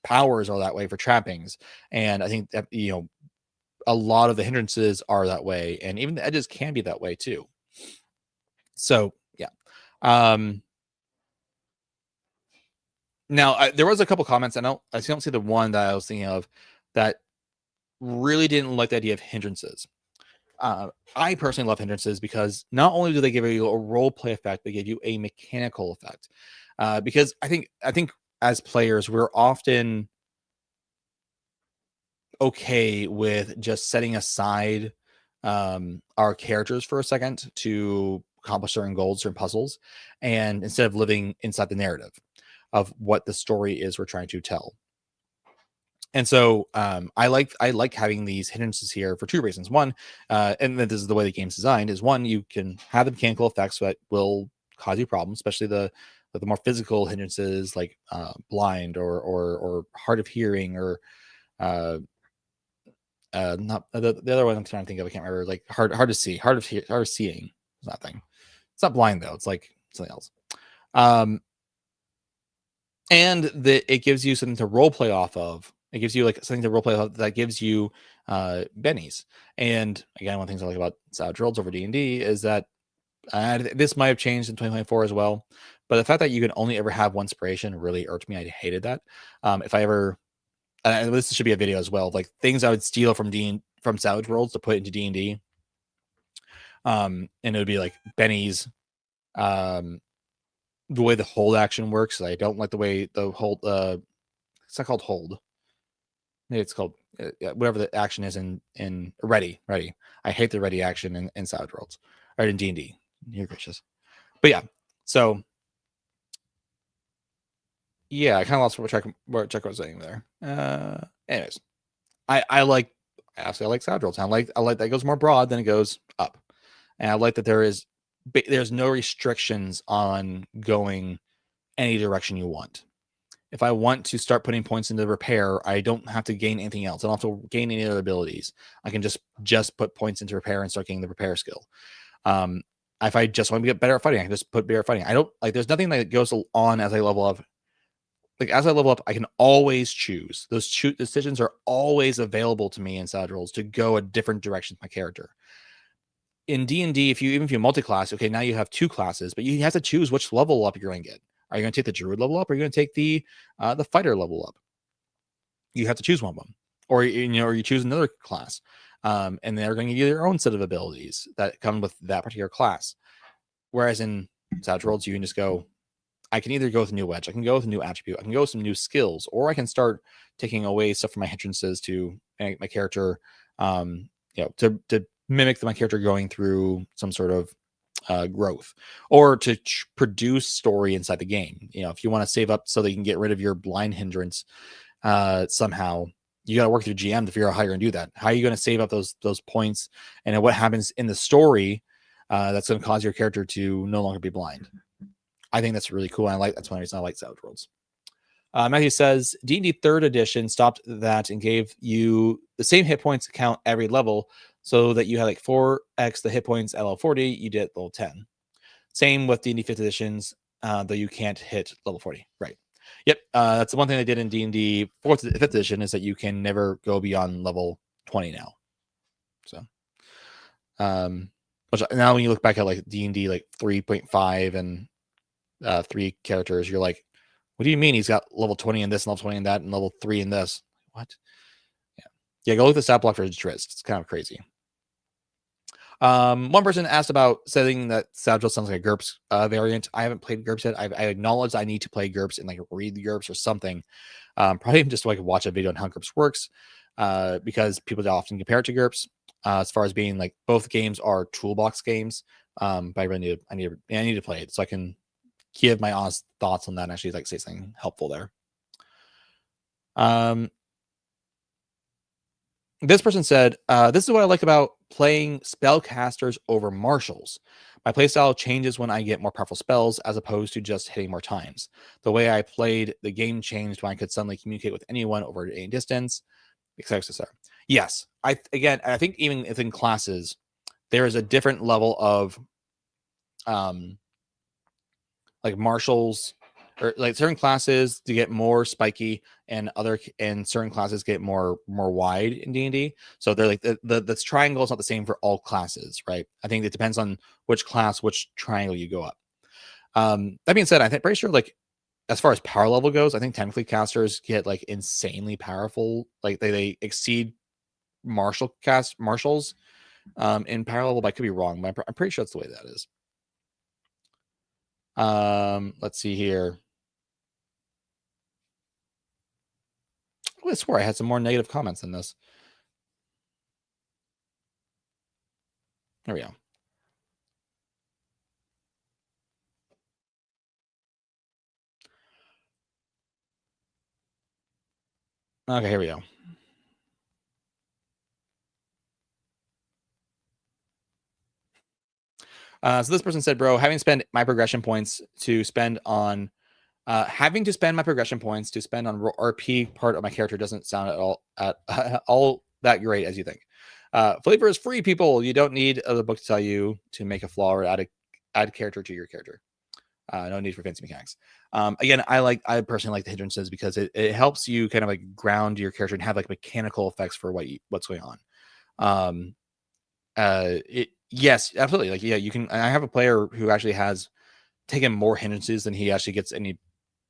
Powers are that way for trappings, and I think that a lot of the hindrances are that way, and even the edges can be that way too. So yeah. Now there was a couple comments. I don't see the one that I was thinking of that really didn't like the idea of hindrances. I personally love hindrances because not only do they give you a role play effect, they give you a mechanical effect. Because I think as players, we're often okay with just setting aside our characters for a second to accomplish certain goals, certain puzzles, and instead of living inside the narrative of what the story is we're trying to tell. And so I like having these hindrances here for 2 reasons. One, and this is the way the game's designed, is one, you can have the mechanical effects that will cause you problems, especially the more physical hindrances like blind or hard of hearing or not the other one I'm trying to think of. I can't remember. Hard to see, hard of seeing. It's not thing. It's not blind though. It's something else. And it gives you something to role play off of. It gives you something to role play off that gives you bennies. And again, one of the things I like about Savage Worlds over D&D is that This might have changed in 2024 as well, but the fact that you can only ever have one inspiration really irked me. I hated that. If I ever, and this should be a video as well, like things I would steal from Savage Worlds to put into D&D. And it would be like Benny's, the way the hold action works. I don't like the way the hold, it's not called hold. Maybe it's called whatever the action is in ready. I hate the ready action in Savage Worlds or in D&D. You're gracious. But yeah, so yeah, I kind of lost what I was saying there. Anyways, I absolutely like Savage Worlds. I like that it goes more broad than it goes up, and I like that there's no restrictions on going any direction you want. If I want to start putting points into repair, I don't have to gain anything else. I don't have to gain any other abilities. I can just put points into repair and start getting the repair skill. If I just want to get better at fighting, I can just put better at fighting. I don't like. There's nothing that goes on as I level up. Like as I level up, I can always choose. Those decisions are always available to me in Savage Worlds to go a different direction with my character. In D&D, even if you multi-class, okay, now you have 2 classes, but you have to choose which level up you're going to get. Are you going to take the druid level up, or are you going to take the fighter level up? You have to choose one of them, or you choose another class, and they're going to give you their own set of abilities that come with that particular class. Whereas in Savage Worlds, you can just go. I can either go with a new wedge, I can go with a new attribute, I can go with some new skills, or I can start taking away stuff from my hindrances to make my character, to mimic my character going through some sort of growth, or to produce story inside the game. If you want to save up so that you can get rid of your blind hindrance somehow, you got to work through GM to figure out how you're going to do that. How are you going to save up those points, and what happens in the story that's going to cause your character to no longer be blind. I think that's really cool. That's one reason I like Savage Worlds. Matthew says D&D 3rd edition stopped that and gave you the same hit points count every level, so that you had like 4x the hit points at level 40, you did level 10. Same with D&D 5th editions, though you can't hit level 40. Right. Yep. That's the one thing they did in D&D 5th edition, is that you can never go beyond level 20 now. So, which now when you look back at like D&D like 3.5 and 3 characters, you're like, what do you mean he's got level 20 in this, and level 20 in that, and level 3 in this? What? Yeah, go look at the stat block for Drizzt. It's kind of crazy. One person asked about saying that Savage Worlds sounds like a GURPS variant. I haven't played GURPS yet. I acknowledge I need to play GURPS and like read the GURPS or something. Probably just like watch a video on how GURPS works, because people often compare it to GURPS as far as being like both games are toolbox games. But I really need to play it so I can give my honest thoughts on that and actually like say something helpful there. This person said, this is what I like about playing spellcasters over marshals. My playstyle changes when I get more powerful spells, as opposed to just hitting more times. The way I played the game changed when I could suddenly communicate with anyone over any distance, etc. etc. Yes, I think even within classes, there is a different level of like marshals, or like certain classes to get more spiky, and certain classes get more wide in D&D. So they're like the triangle is not the same for all classes, right? I think it depends on which class, which triangle you go up. That being said, pretty sure like as far as power level goes, I think technically casters get like insanely powerful, like they exceed marshals in power level, but I could be wrong, but I'm pretty sure that's the way that is. Let's see here. I swore I had some more negative comments in this. There we go. Okay, here we go. So this person said, bro, having to spend my progression points to spend on RP part of my character doesn't sound all that great as you think. Flavor is free, people. You don't need the book to tell you to make a flaw or add character to your character. No need for fancy mechanics. Again, I personally like the hindrances because it helps you kind of like ground your character and have like mechanical effects for what's going on. Yes, absolutely. Like, yeah, you can. I have a player who actually has taken more hindrances than he actually gets any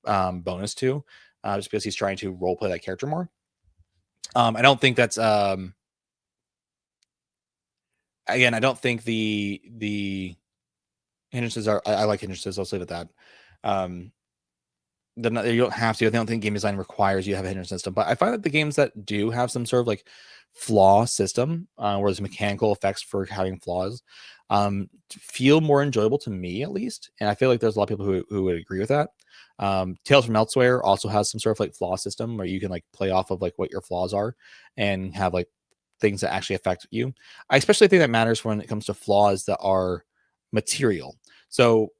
bonus to, just because he's trying to role play that character more. I don't think that's again. I don't think the hindrances are. I like hindrances. I'll leave it at that. Not, you don't have to. I don't think game design requires you to have a hindrance system, but I find that the games that do have some sort of like flaw system, where there's mechanical effects for having flaws, feel more enjoyable to me at least. And I feel like there's a lot of people who would agree with that. Tales from Elsewhere also has some sort of like flaw system where you can like play off of like what your flaws are and have like things that actually affect you. I especially think that matters when it comes to flaws that are material. So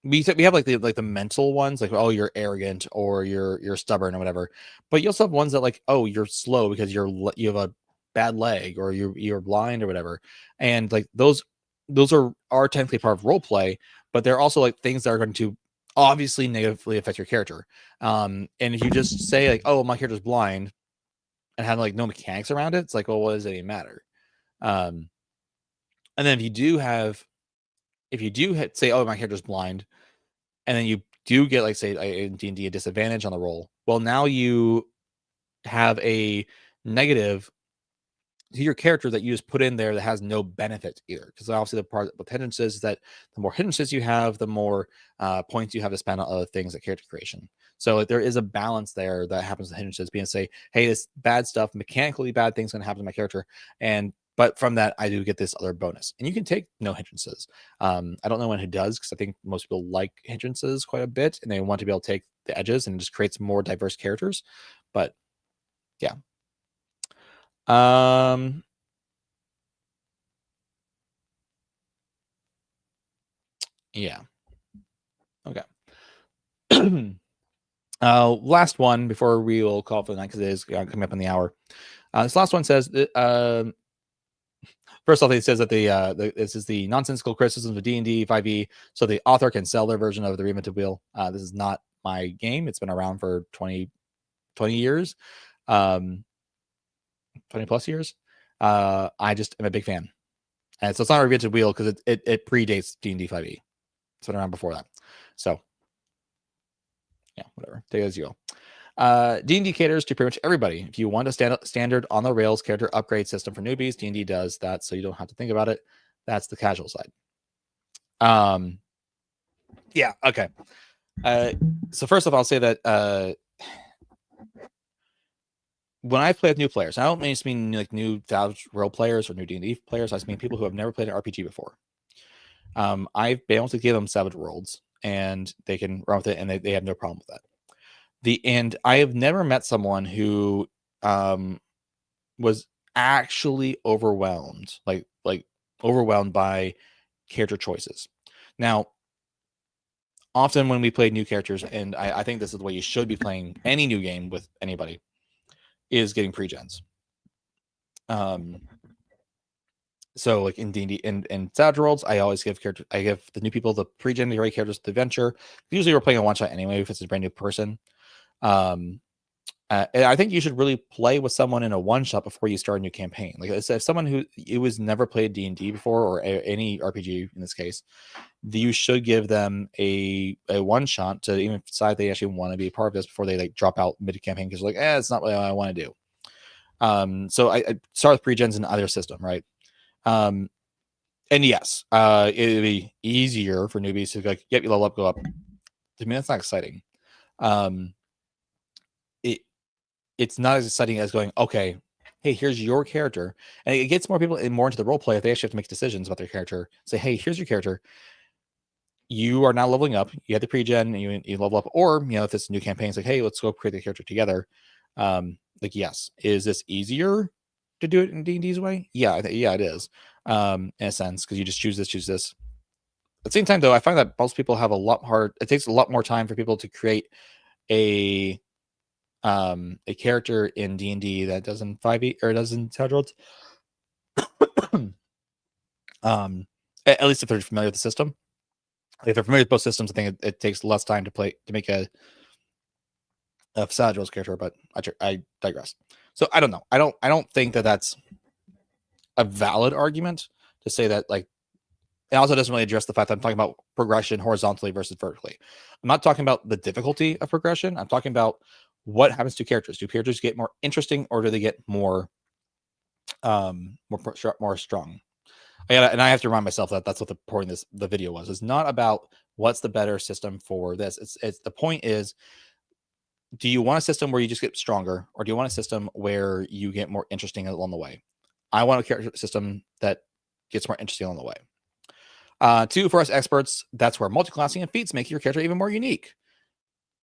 we have like the mental ones, like, oh, you're arrogant or you're stubborn or whatever, but you also have ones that like, oh, you're slow because you have a bad leg or you're blind or whatever, and like those are technically part of role play, but they're also like things that are going to obviously negatively affect your character. And if you just say like, oh, my character's blind and have like no mechanics around it, it's like, well, what does it even matter? And then if you do say, oh, my character's blind, and then you do get like, say, in D&D a disadvantage on the roll, well, now you have a negative to your character that you just put in there that has no benefit either, because obviously the part with hindrances is that the more hindrances you have, the more points you have to spend on other things like character creation. So there is a balance there that happens with hindrances, being say, hey, this bad stuff, mechanically bad things going to happen to my character, but from that I do get this other bonus, and you can take no hindrances. I don't know anyone who does, because I think most people like hindrances quite a bit and they want to be able to take the edges, and it just creates more diverse characters. But yeah. Yeah. Okay. Last one before we will call for the night, because it is coming up in the hour. This last one says first off, it says that this is the nonsensical criticisms of D&D 5e, so the author can sell their version of the Reinvented Wheel. This is not my game. It's been around for 20 years, 20 plus years. I just am a big fan, and so it's not a Reinvented Wheel because it predates D&D 5e. It's been around before that, so yeah, whatever. Take it as you will. D&D caters to pretty much everybody. If you want a standard on the rails character upgrade system for newbies, D&D does that, so you don't have to think about it. That's the casual side. Yeah, okay. So first off, I'll say that when I play with new players, I don't just mean like new Savage World players or new D&D players. I just mean people who have never played an RPG before. I've been able to give them Savage Worlds, and they can run with it, and they have no problem with that. And I have never met someone who was actually overwhelmed, like overwhelmed by character choices. Now, often when we play new characters, and I think this is the way you should be playing any new game with anybody, is getting pre-gens. So like in D&D and Savage Worlds, I always give the new people the pre-generated characters to the adventure. Usually we're playing a one shot anyway if it's a brand new person. And I think you should really play with someone in a one shot before you start a new campaign. Like if someone who was never played D&D before, or any RPG in this case, you should give them a one shot to even decide they actually want to be a part of this before they like drop out mid campaign because like, it's not what I want to do. So I start with pre-gens in either system, right? And yes, it'd be easier for newbies to like, yep, you level up, go up. To me, that's not exciting. It's not as exciting as going, okay, hey, here's your character. And it gets more people more into the role play if they actually have to make decisions about their character. Say, hey, here's your character. You are now leveling up. You had the pre-gen and you level up. Or, if it's a new campaign, it's like, hey, let's go create the character together. Like, yes. Is this easier to do it in D&D's way? Yeah, it is. In a sense, because you just choose this. At the same time, though, I find that most people have it takes a lot more time for people to create a character in D&D that doesn't 5e or doesn't Savage Worlds. At least if they're familiar with the system. If they're familiar with both systems, I think it takes less time to make a Savage Worlds character. But I digress. So I don't know. I don't think that that's a valid argument to say that like it also doesn't really address the fact that I'm talking about progression horizontally versus vertically. I'm not talking about the difficulty of progression. I'm talking about what happens to characters. Do characters get more interesting, or do they get more more strong? And I have to remind myself that that's what the point of the video was. It's not about what's the better system for this. It's the point is, do you want a system where you just get stronger, or do you want a system where you get more interesting along the way? I want a character system that gets more interesting along the way. Two, for us experts, that's where multi-classing and feats make your character even more unique.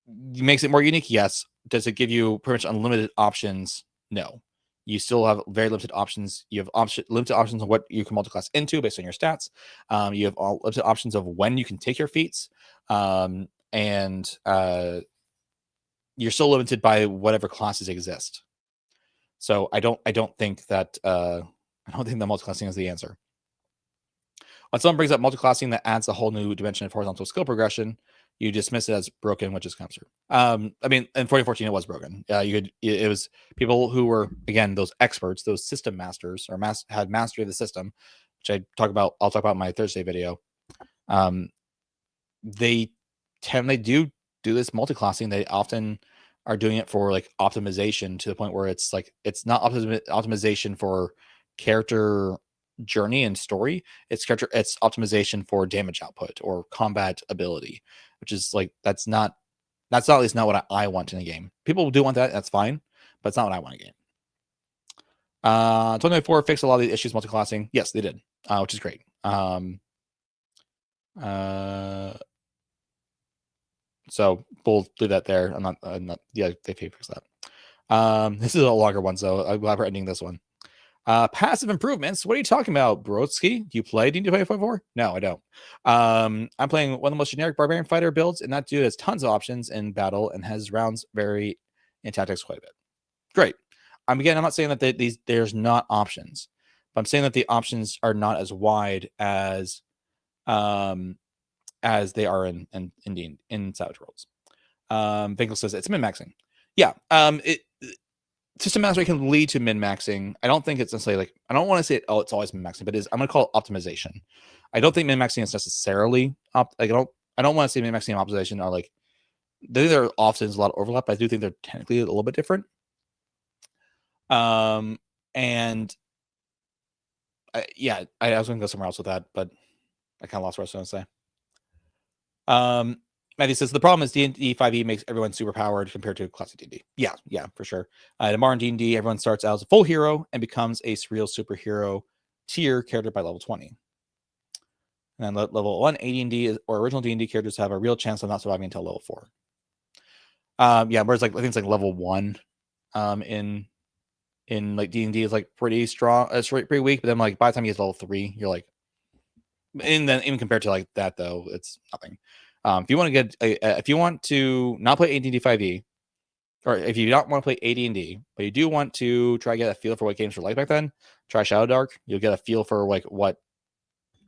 Makes it more unique, yes. Does it give you pretty much unlimited options? No. You still have very limited options. You have limited options on what you can multi-class into based on your stats. You have limited options of when you can take your feats, and you're still limited by whatever classes exist. So I don't think that multi-classing is the answer. When someone brings up multi-classing that adds a whole new dimension of horizontal skill progression, you dismiss it as broken, which is kind of true. I mean, in 2014 it was broken. It was people who were, again, those experts, those system masters, or had mastery of the system, which I'll talk about in my Thursday video. They do this multi-classing. They often are doing it for like optimization, to the point where it's like it's not optimization for character journey and story. It's optimization for damage output or combat ability, which is like that's at least not what I want in a game. People do want that, that's fine, but it's not what I want in a game. 2024 fixed a lot of the issues multi-classing. Yes, they did, which is great. So we'll do that there. I'm not. Yeah, they fixed that. This is a longer one, so I'm glad we're ending this one. Passive improvements. What are you talking about, Brodsky? Do you play D&D 2024? No, I don't. I'm playing one of the most generic barbarian fighter builds, and that dude has tons of options in battle and has rounds vary in tactics quite a bit. Great. I'm not saying that there's not options, but I'm saying that the options are not as wide as they are in Savage Worlds. Finkel says it's min-maxing. Yeah. System mastery can lead to min-maxing. I don't think it's necessarily like, I don't want to say it's always min-maxing, but I'm going to call it optimization. I don't think min-maxing is necessarily I don't want to say min-maxing and optimization are like, there are often a lot of overlap, but I do think they're technically a little bit different. And I was going to go somewhere else with that, but I kind of lost what I was going to say. Matthew says the problem is D&D 5e makes everyone super powered compared to classic D&D. Yeah, for sure. In modern D&D, everyone starts out as a full hero and becomes a surreal superhero tier character by level 20. And then level 1 AD&D or original D&D characters have a real chance of not surviving until level 4. Whereas like I think it's like level 1 in like D&D is like pretty strong. It's pretty weak, but then like by the time you get to level 3, you're like, and then even compared to like that though, it's nothing. If you want to not play AD&D 5e, or if you don't want to play AD&D, but you do want to try to get a feel for what games were like back then, try Shadow Dark. You'll get a feel for like what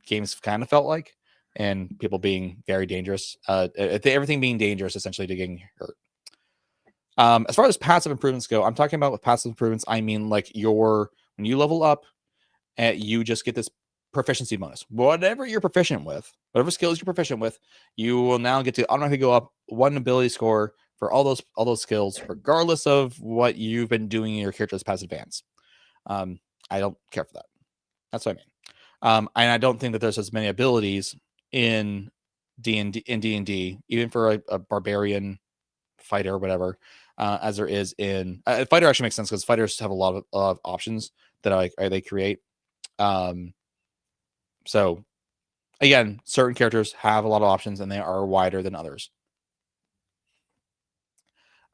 games kind of felt like, and people being very dangerous. Everything being dangerous essentially to getting hurt. As far as passive improvements go, I'm talking about with passive improvements, I mean like when you level up, you just get this proficiency bonus. Whatever you're proficient with, whatever skills you're proficient with, you will now get to automatically go up one ability score for all those skills, regardless of what you've been doing in your character's past advance. I don't care for that. That's what I mean. And I don't think that there's as many abilities in D&D, even for a barbarian fighter or whatever, as there is in fighter. Actually makes sense because fighters have a lot of options that they create. So again, certain characters have a lot of options and they are wider than others.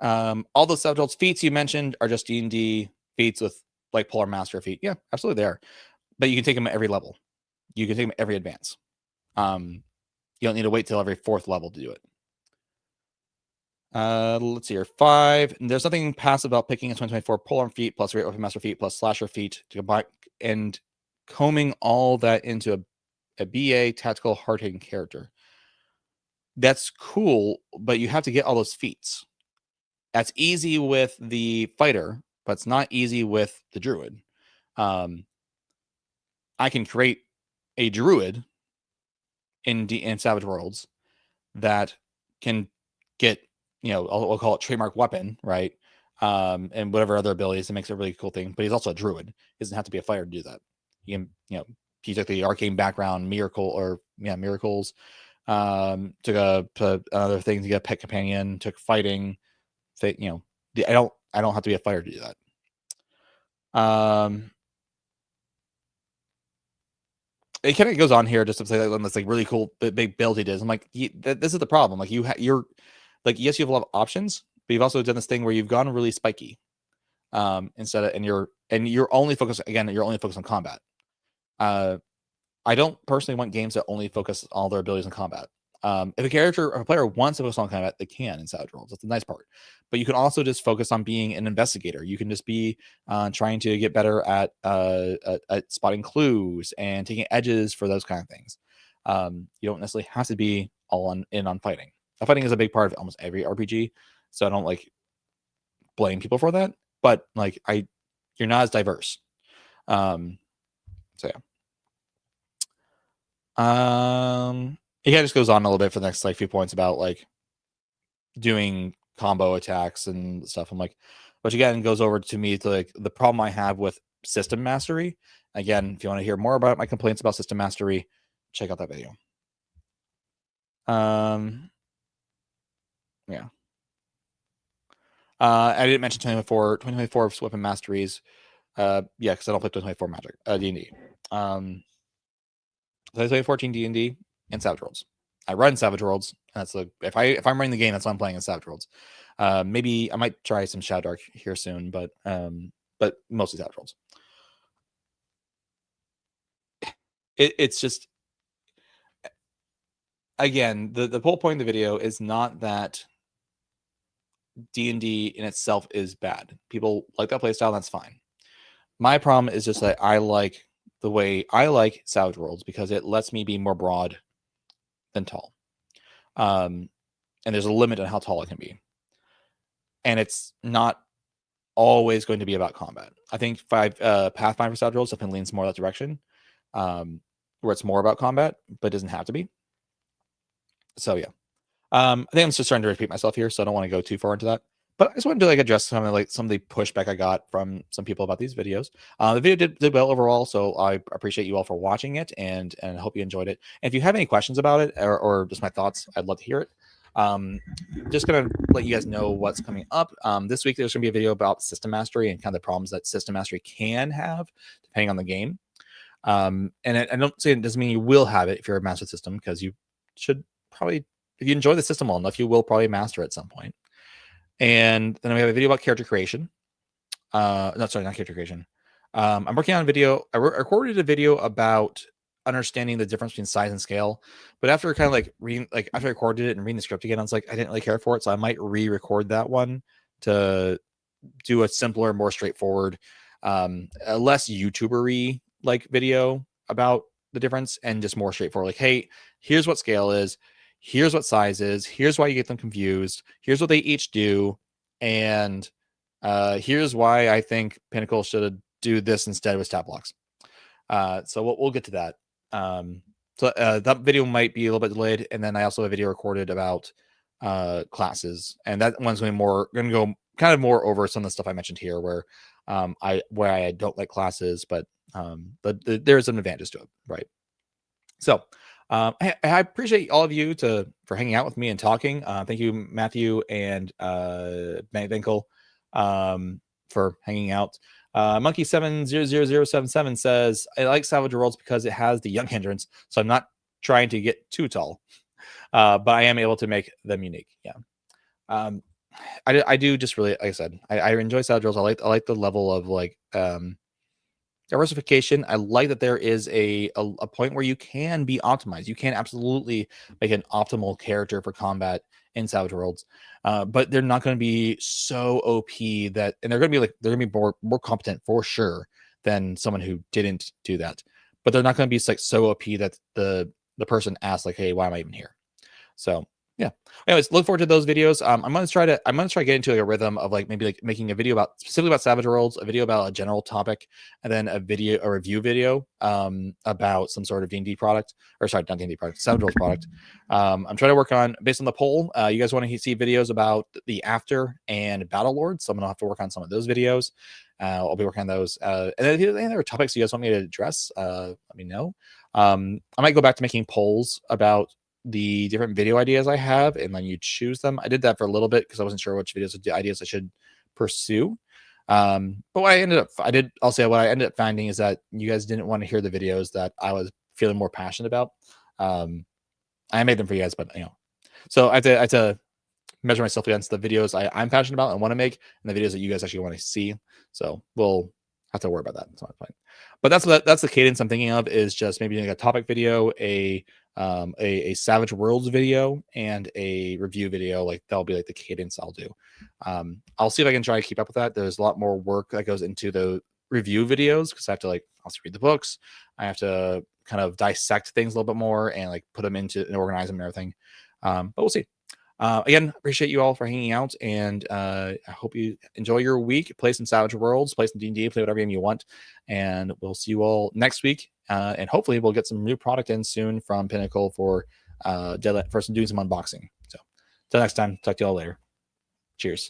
All those Savage feats you mentioned are just D&D feats with like Polar Master feat. Yeah, absolutely they are. But you can take them at every level. You can take them at every advance. You don't need to wait till every 4th level to do it. Let's see here. 5. There's nothing passive about picking a 2024 Polar feat plus Great Weapon Master feat plus Slasher feat to combine and combing all that into a BA tactical hard-hitting character. That's cool, but you have to get all those feats. That's easy with the fighter, but it's not easy with the druid. I can create a druid in Savage Worlds that can get, we'll call it trademark weapon, right? And whatever other abilities, it makes it a really cool thing. But he's also a druid. He doesn't have to be a fighter to do that. He can, he took the arcane background, miracles. Took another thing to get a pet companion. Took fighting. I don't have to be a fighter to do that. It kind of goes on here just to say that one that's like really cool big build he did. I'm like, this is the problem. Like you're like, yes, you have a lot of options, but you've also done this thing where you've gone really spiky. Instead of, and you're only focused on combat. I don't personally want games that only focus all their abilities on combat. If a player wants to focus on combat, they can in Savage Worlds. That's the nice part. But you can also just focus on being an investigator. You can just be trying to get better at spotting clues and taking edges for those kind of things. You don't necessarily have to be all in on fighting. Fighting is a big part of almost every RPG, so I don't like blame people for that. But like you're not as diverse. So yeah. He kind of just goes on a little bit for the next like few points about like doing combo attacks and stuff. I'm like, which again goes over to me to like the problem I have with system mastery. Again, if you want to hear more about my complaints about system mastery, check out that video. Yeah. I didn't mention 2024 weapon masteries. Yeah, because I don't play 2024 Magic, D&D. 2014 D&D and Savage Worlds. I run Savage Worlds. That's if I'm running the game, that's what I'm playing in Savage Worlds. Maybe I might try some Shadow Dark here soon, but mostly Savage Worlds. It's just, again, the whole point of the video is not that D&D in itself is bad. People like that playstyle, that's fine. My problem is just that I like the way I like Savage Worlds because it lets me be more broad than tall. And there's a limit on how tall it can be. And it's not always going to be about combat. I think Pathfinder Savage Worlds definitely leans more that direction, where it's more about combat, but it doesn't have to be. So yeah. I think I'm just starting to repeat myself here, so I don't want to go too far into that. But I just wanted to address some of the pushback I got from some people about these videos. The video did well overall, so I appreciate you all for watching it, and I hope you enjoyed it. And if you have any questions about it or just my thoughts, I'd love to hear it. Just gonna let you guys know what's coming up. This week there's gonna be a video about system mastery and kind of the problems that system mastery can have depending on the game. And I don't say it doesn't mean you will have it if you're a master system, because you should probably, if you enjoy the system well enough, you will probably master it at some point. And then we have a video about character creation. No, sorry, not character creation. I'm working on a video. I recorded a video about understanding the difference between size and scale. But after kind of like reading, like after I recorded it and reading the script again, I was like, I didn't really care for it. So I might re-record that one to do a simpler, more straightforward, a less YouTuber-y like video about the difference and just more straightforward. Like, hey, here's what scale is. Here's what size is. Here's why you get them confused. Here's what they each do. And here's why I think Pinnacle should do this instead with stat blocks. So we'll get to that. So that video might be a little bit delayed. And then I also have a video recorded about classes. And that one's going to go kind of more over some of the stuff I mentioned here where I don't like classes, but there's an advantage to it, right? So I appreciate all of you for hanging out with me and talking. Thank you, Matthew and Benkel, for hanging out. Monkey70077 says, I like Savage Worlds because it has the young hindrance, so I'm not trying to get too tall, but I am able to make them unique. Yeah. I do just really, like I said, I enjoy Savage Worlds. I like the level of like diversification. I like that there is a point where you can be optimized. You can absolutely make an optimal character for combat in Savage Worlds, but they're not going to be so OP that, and they're going to be more competent for sure than someone who didn't do that. But they're not going to be like so OP that the person asks like, hey, why am I even here? So Yeah. Anyways, look forward to those videos. I'm gonna try to get into like a rhythm of like maybe like making a video about specifically about Savage Worlds, a video about a general topic, and then a review video about some sort of D&D product, or sorry, not D&D product, Savage Worlds product. I'm trying to work on based on the poll. You guys want to see videos about the After and Battle Lords, so I'm gonna have to work on some of those videos. I'll be working on those. And then if there's any other topics you guys want me to address, let me know. I might go back to making polls about the different video ideas I have, and then you choose them. I did that for a little bit because I wasn't sure which ideas I should pursue. But what I'll say what I ended up finding is that you guys didn't want to hear the videos that I was feeling more passionate about. I made them for you guys, but so I have to measure myself against the videos I'm passionate about and want to make, and the videos that you guys actually want to see. So we'll have to worry about that. It's not fine. But that's the cadence I'm thinking of, is just maybe doing a topic video, a Savage Worlds video, and a review video. Like that'll be like the cadence I'll do. I'll see if I can try to keep up with that. There's a lot more work that goes into the review videos because I have to also read the books. I have to kind of dissect things a little bit more and like put them into and organize them and everything. But we'll see. Again, appreciate you all for hanging out, and I hope you enjoy your week. Play some Savage Worlds, play some D&D, play whatever game you want, and we'll see you all next week. And hopefully we'll get some new product in soon from Pinnacle for doing some unboxing. So until next time, talk to you all later. Cheers.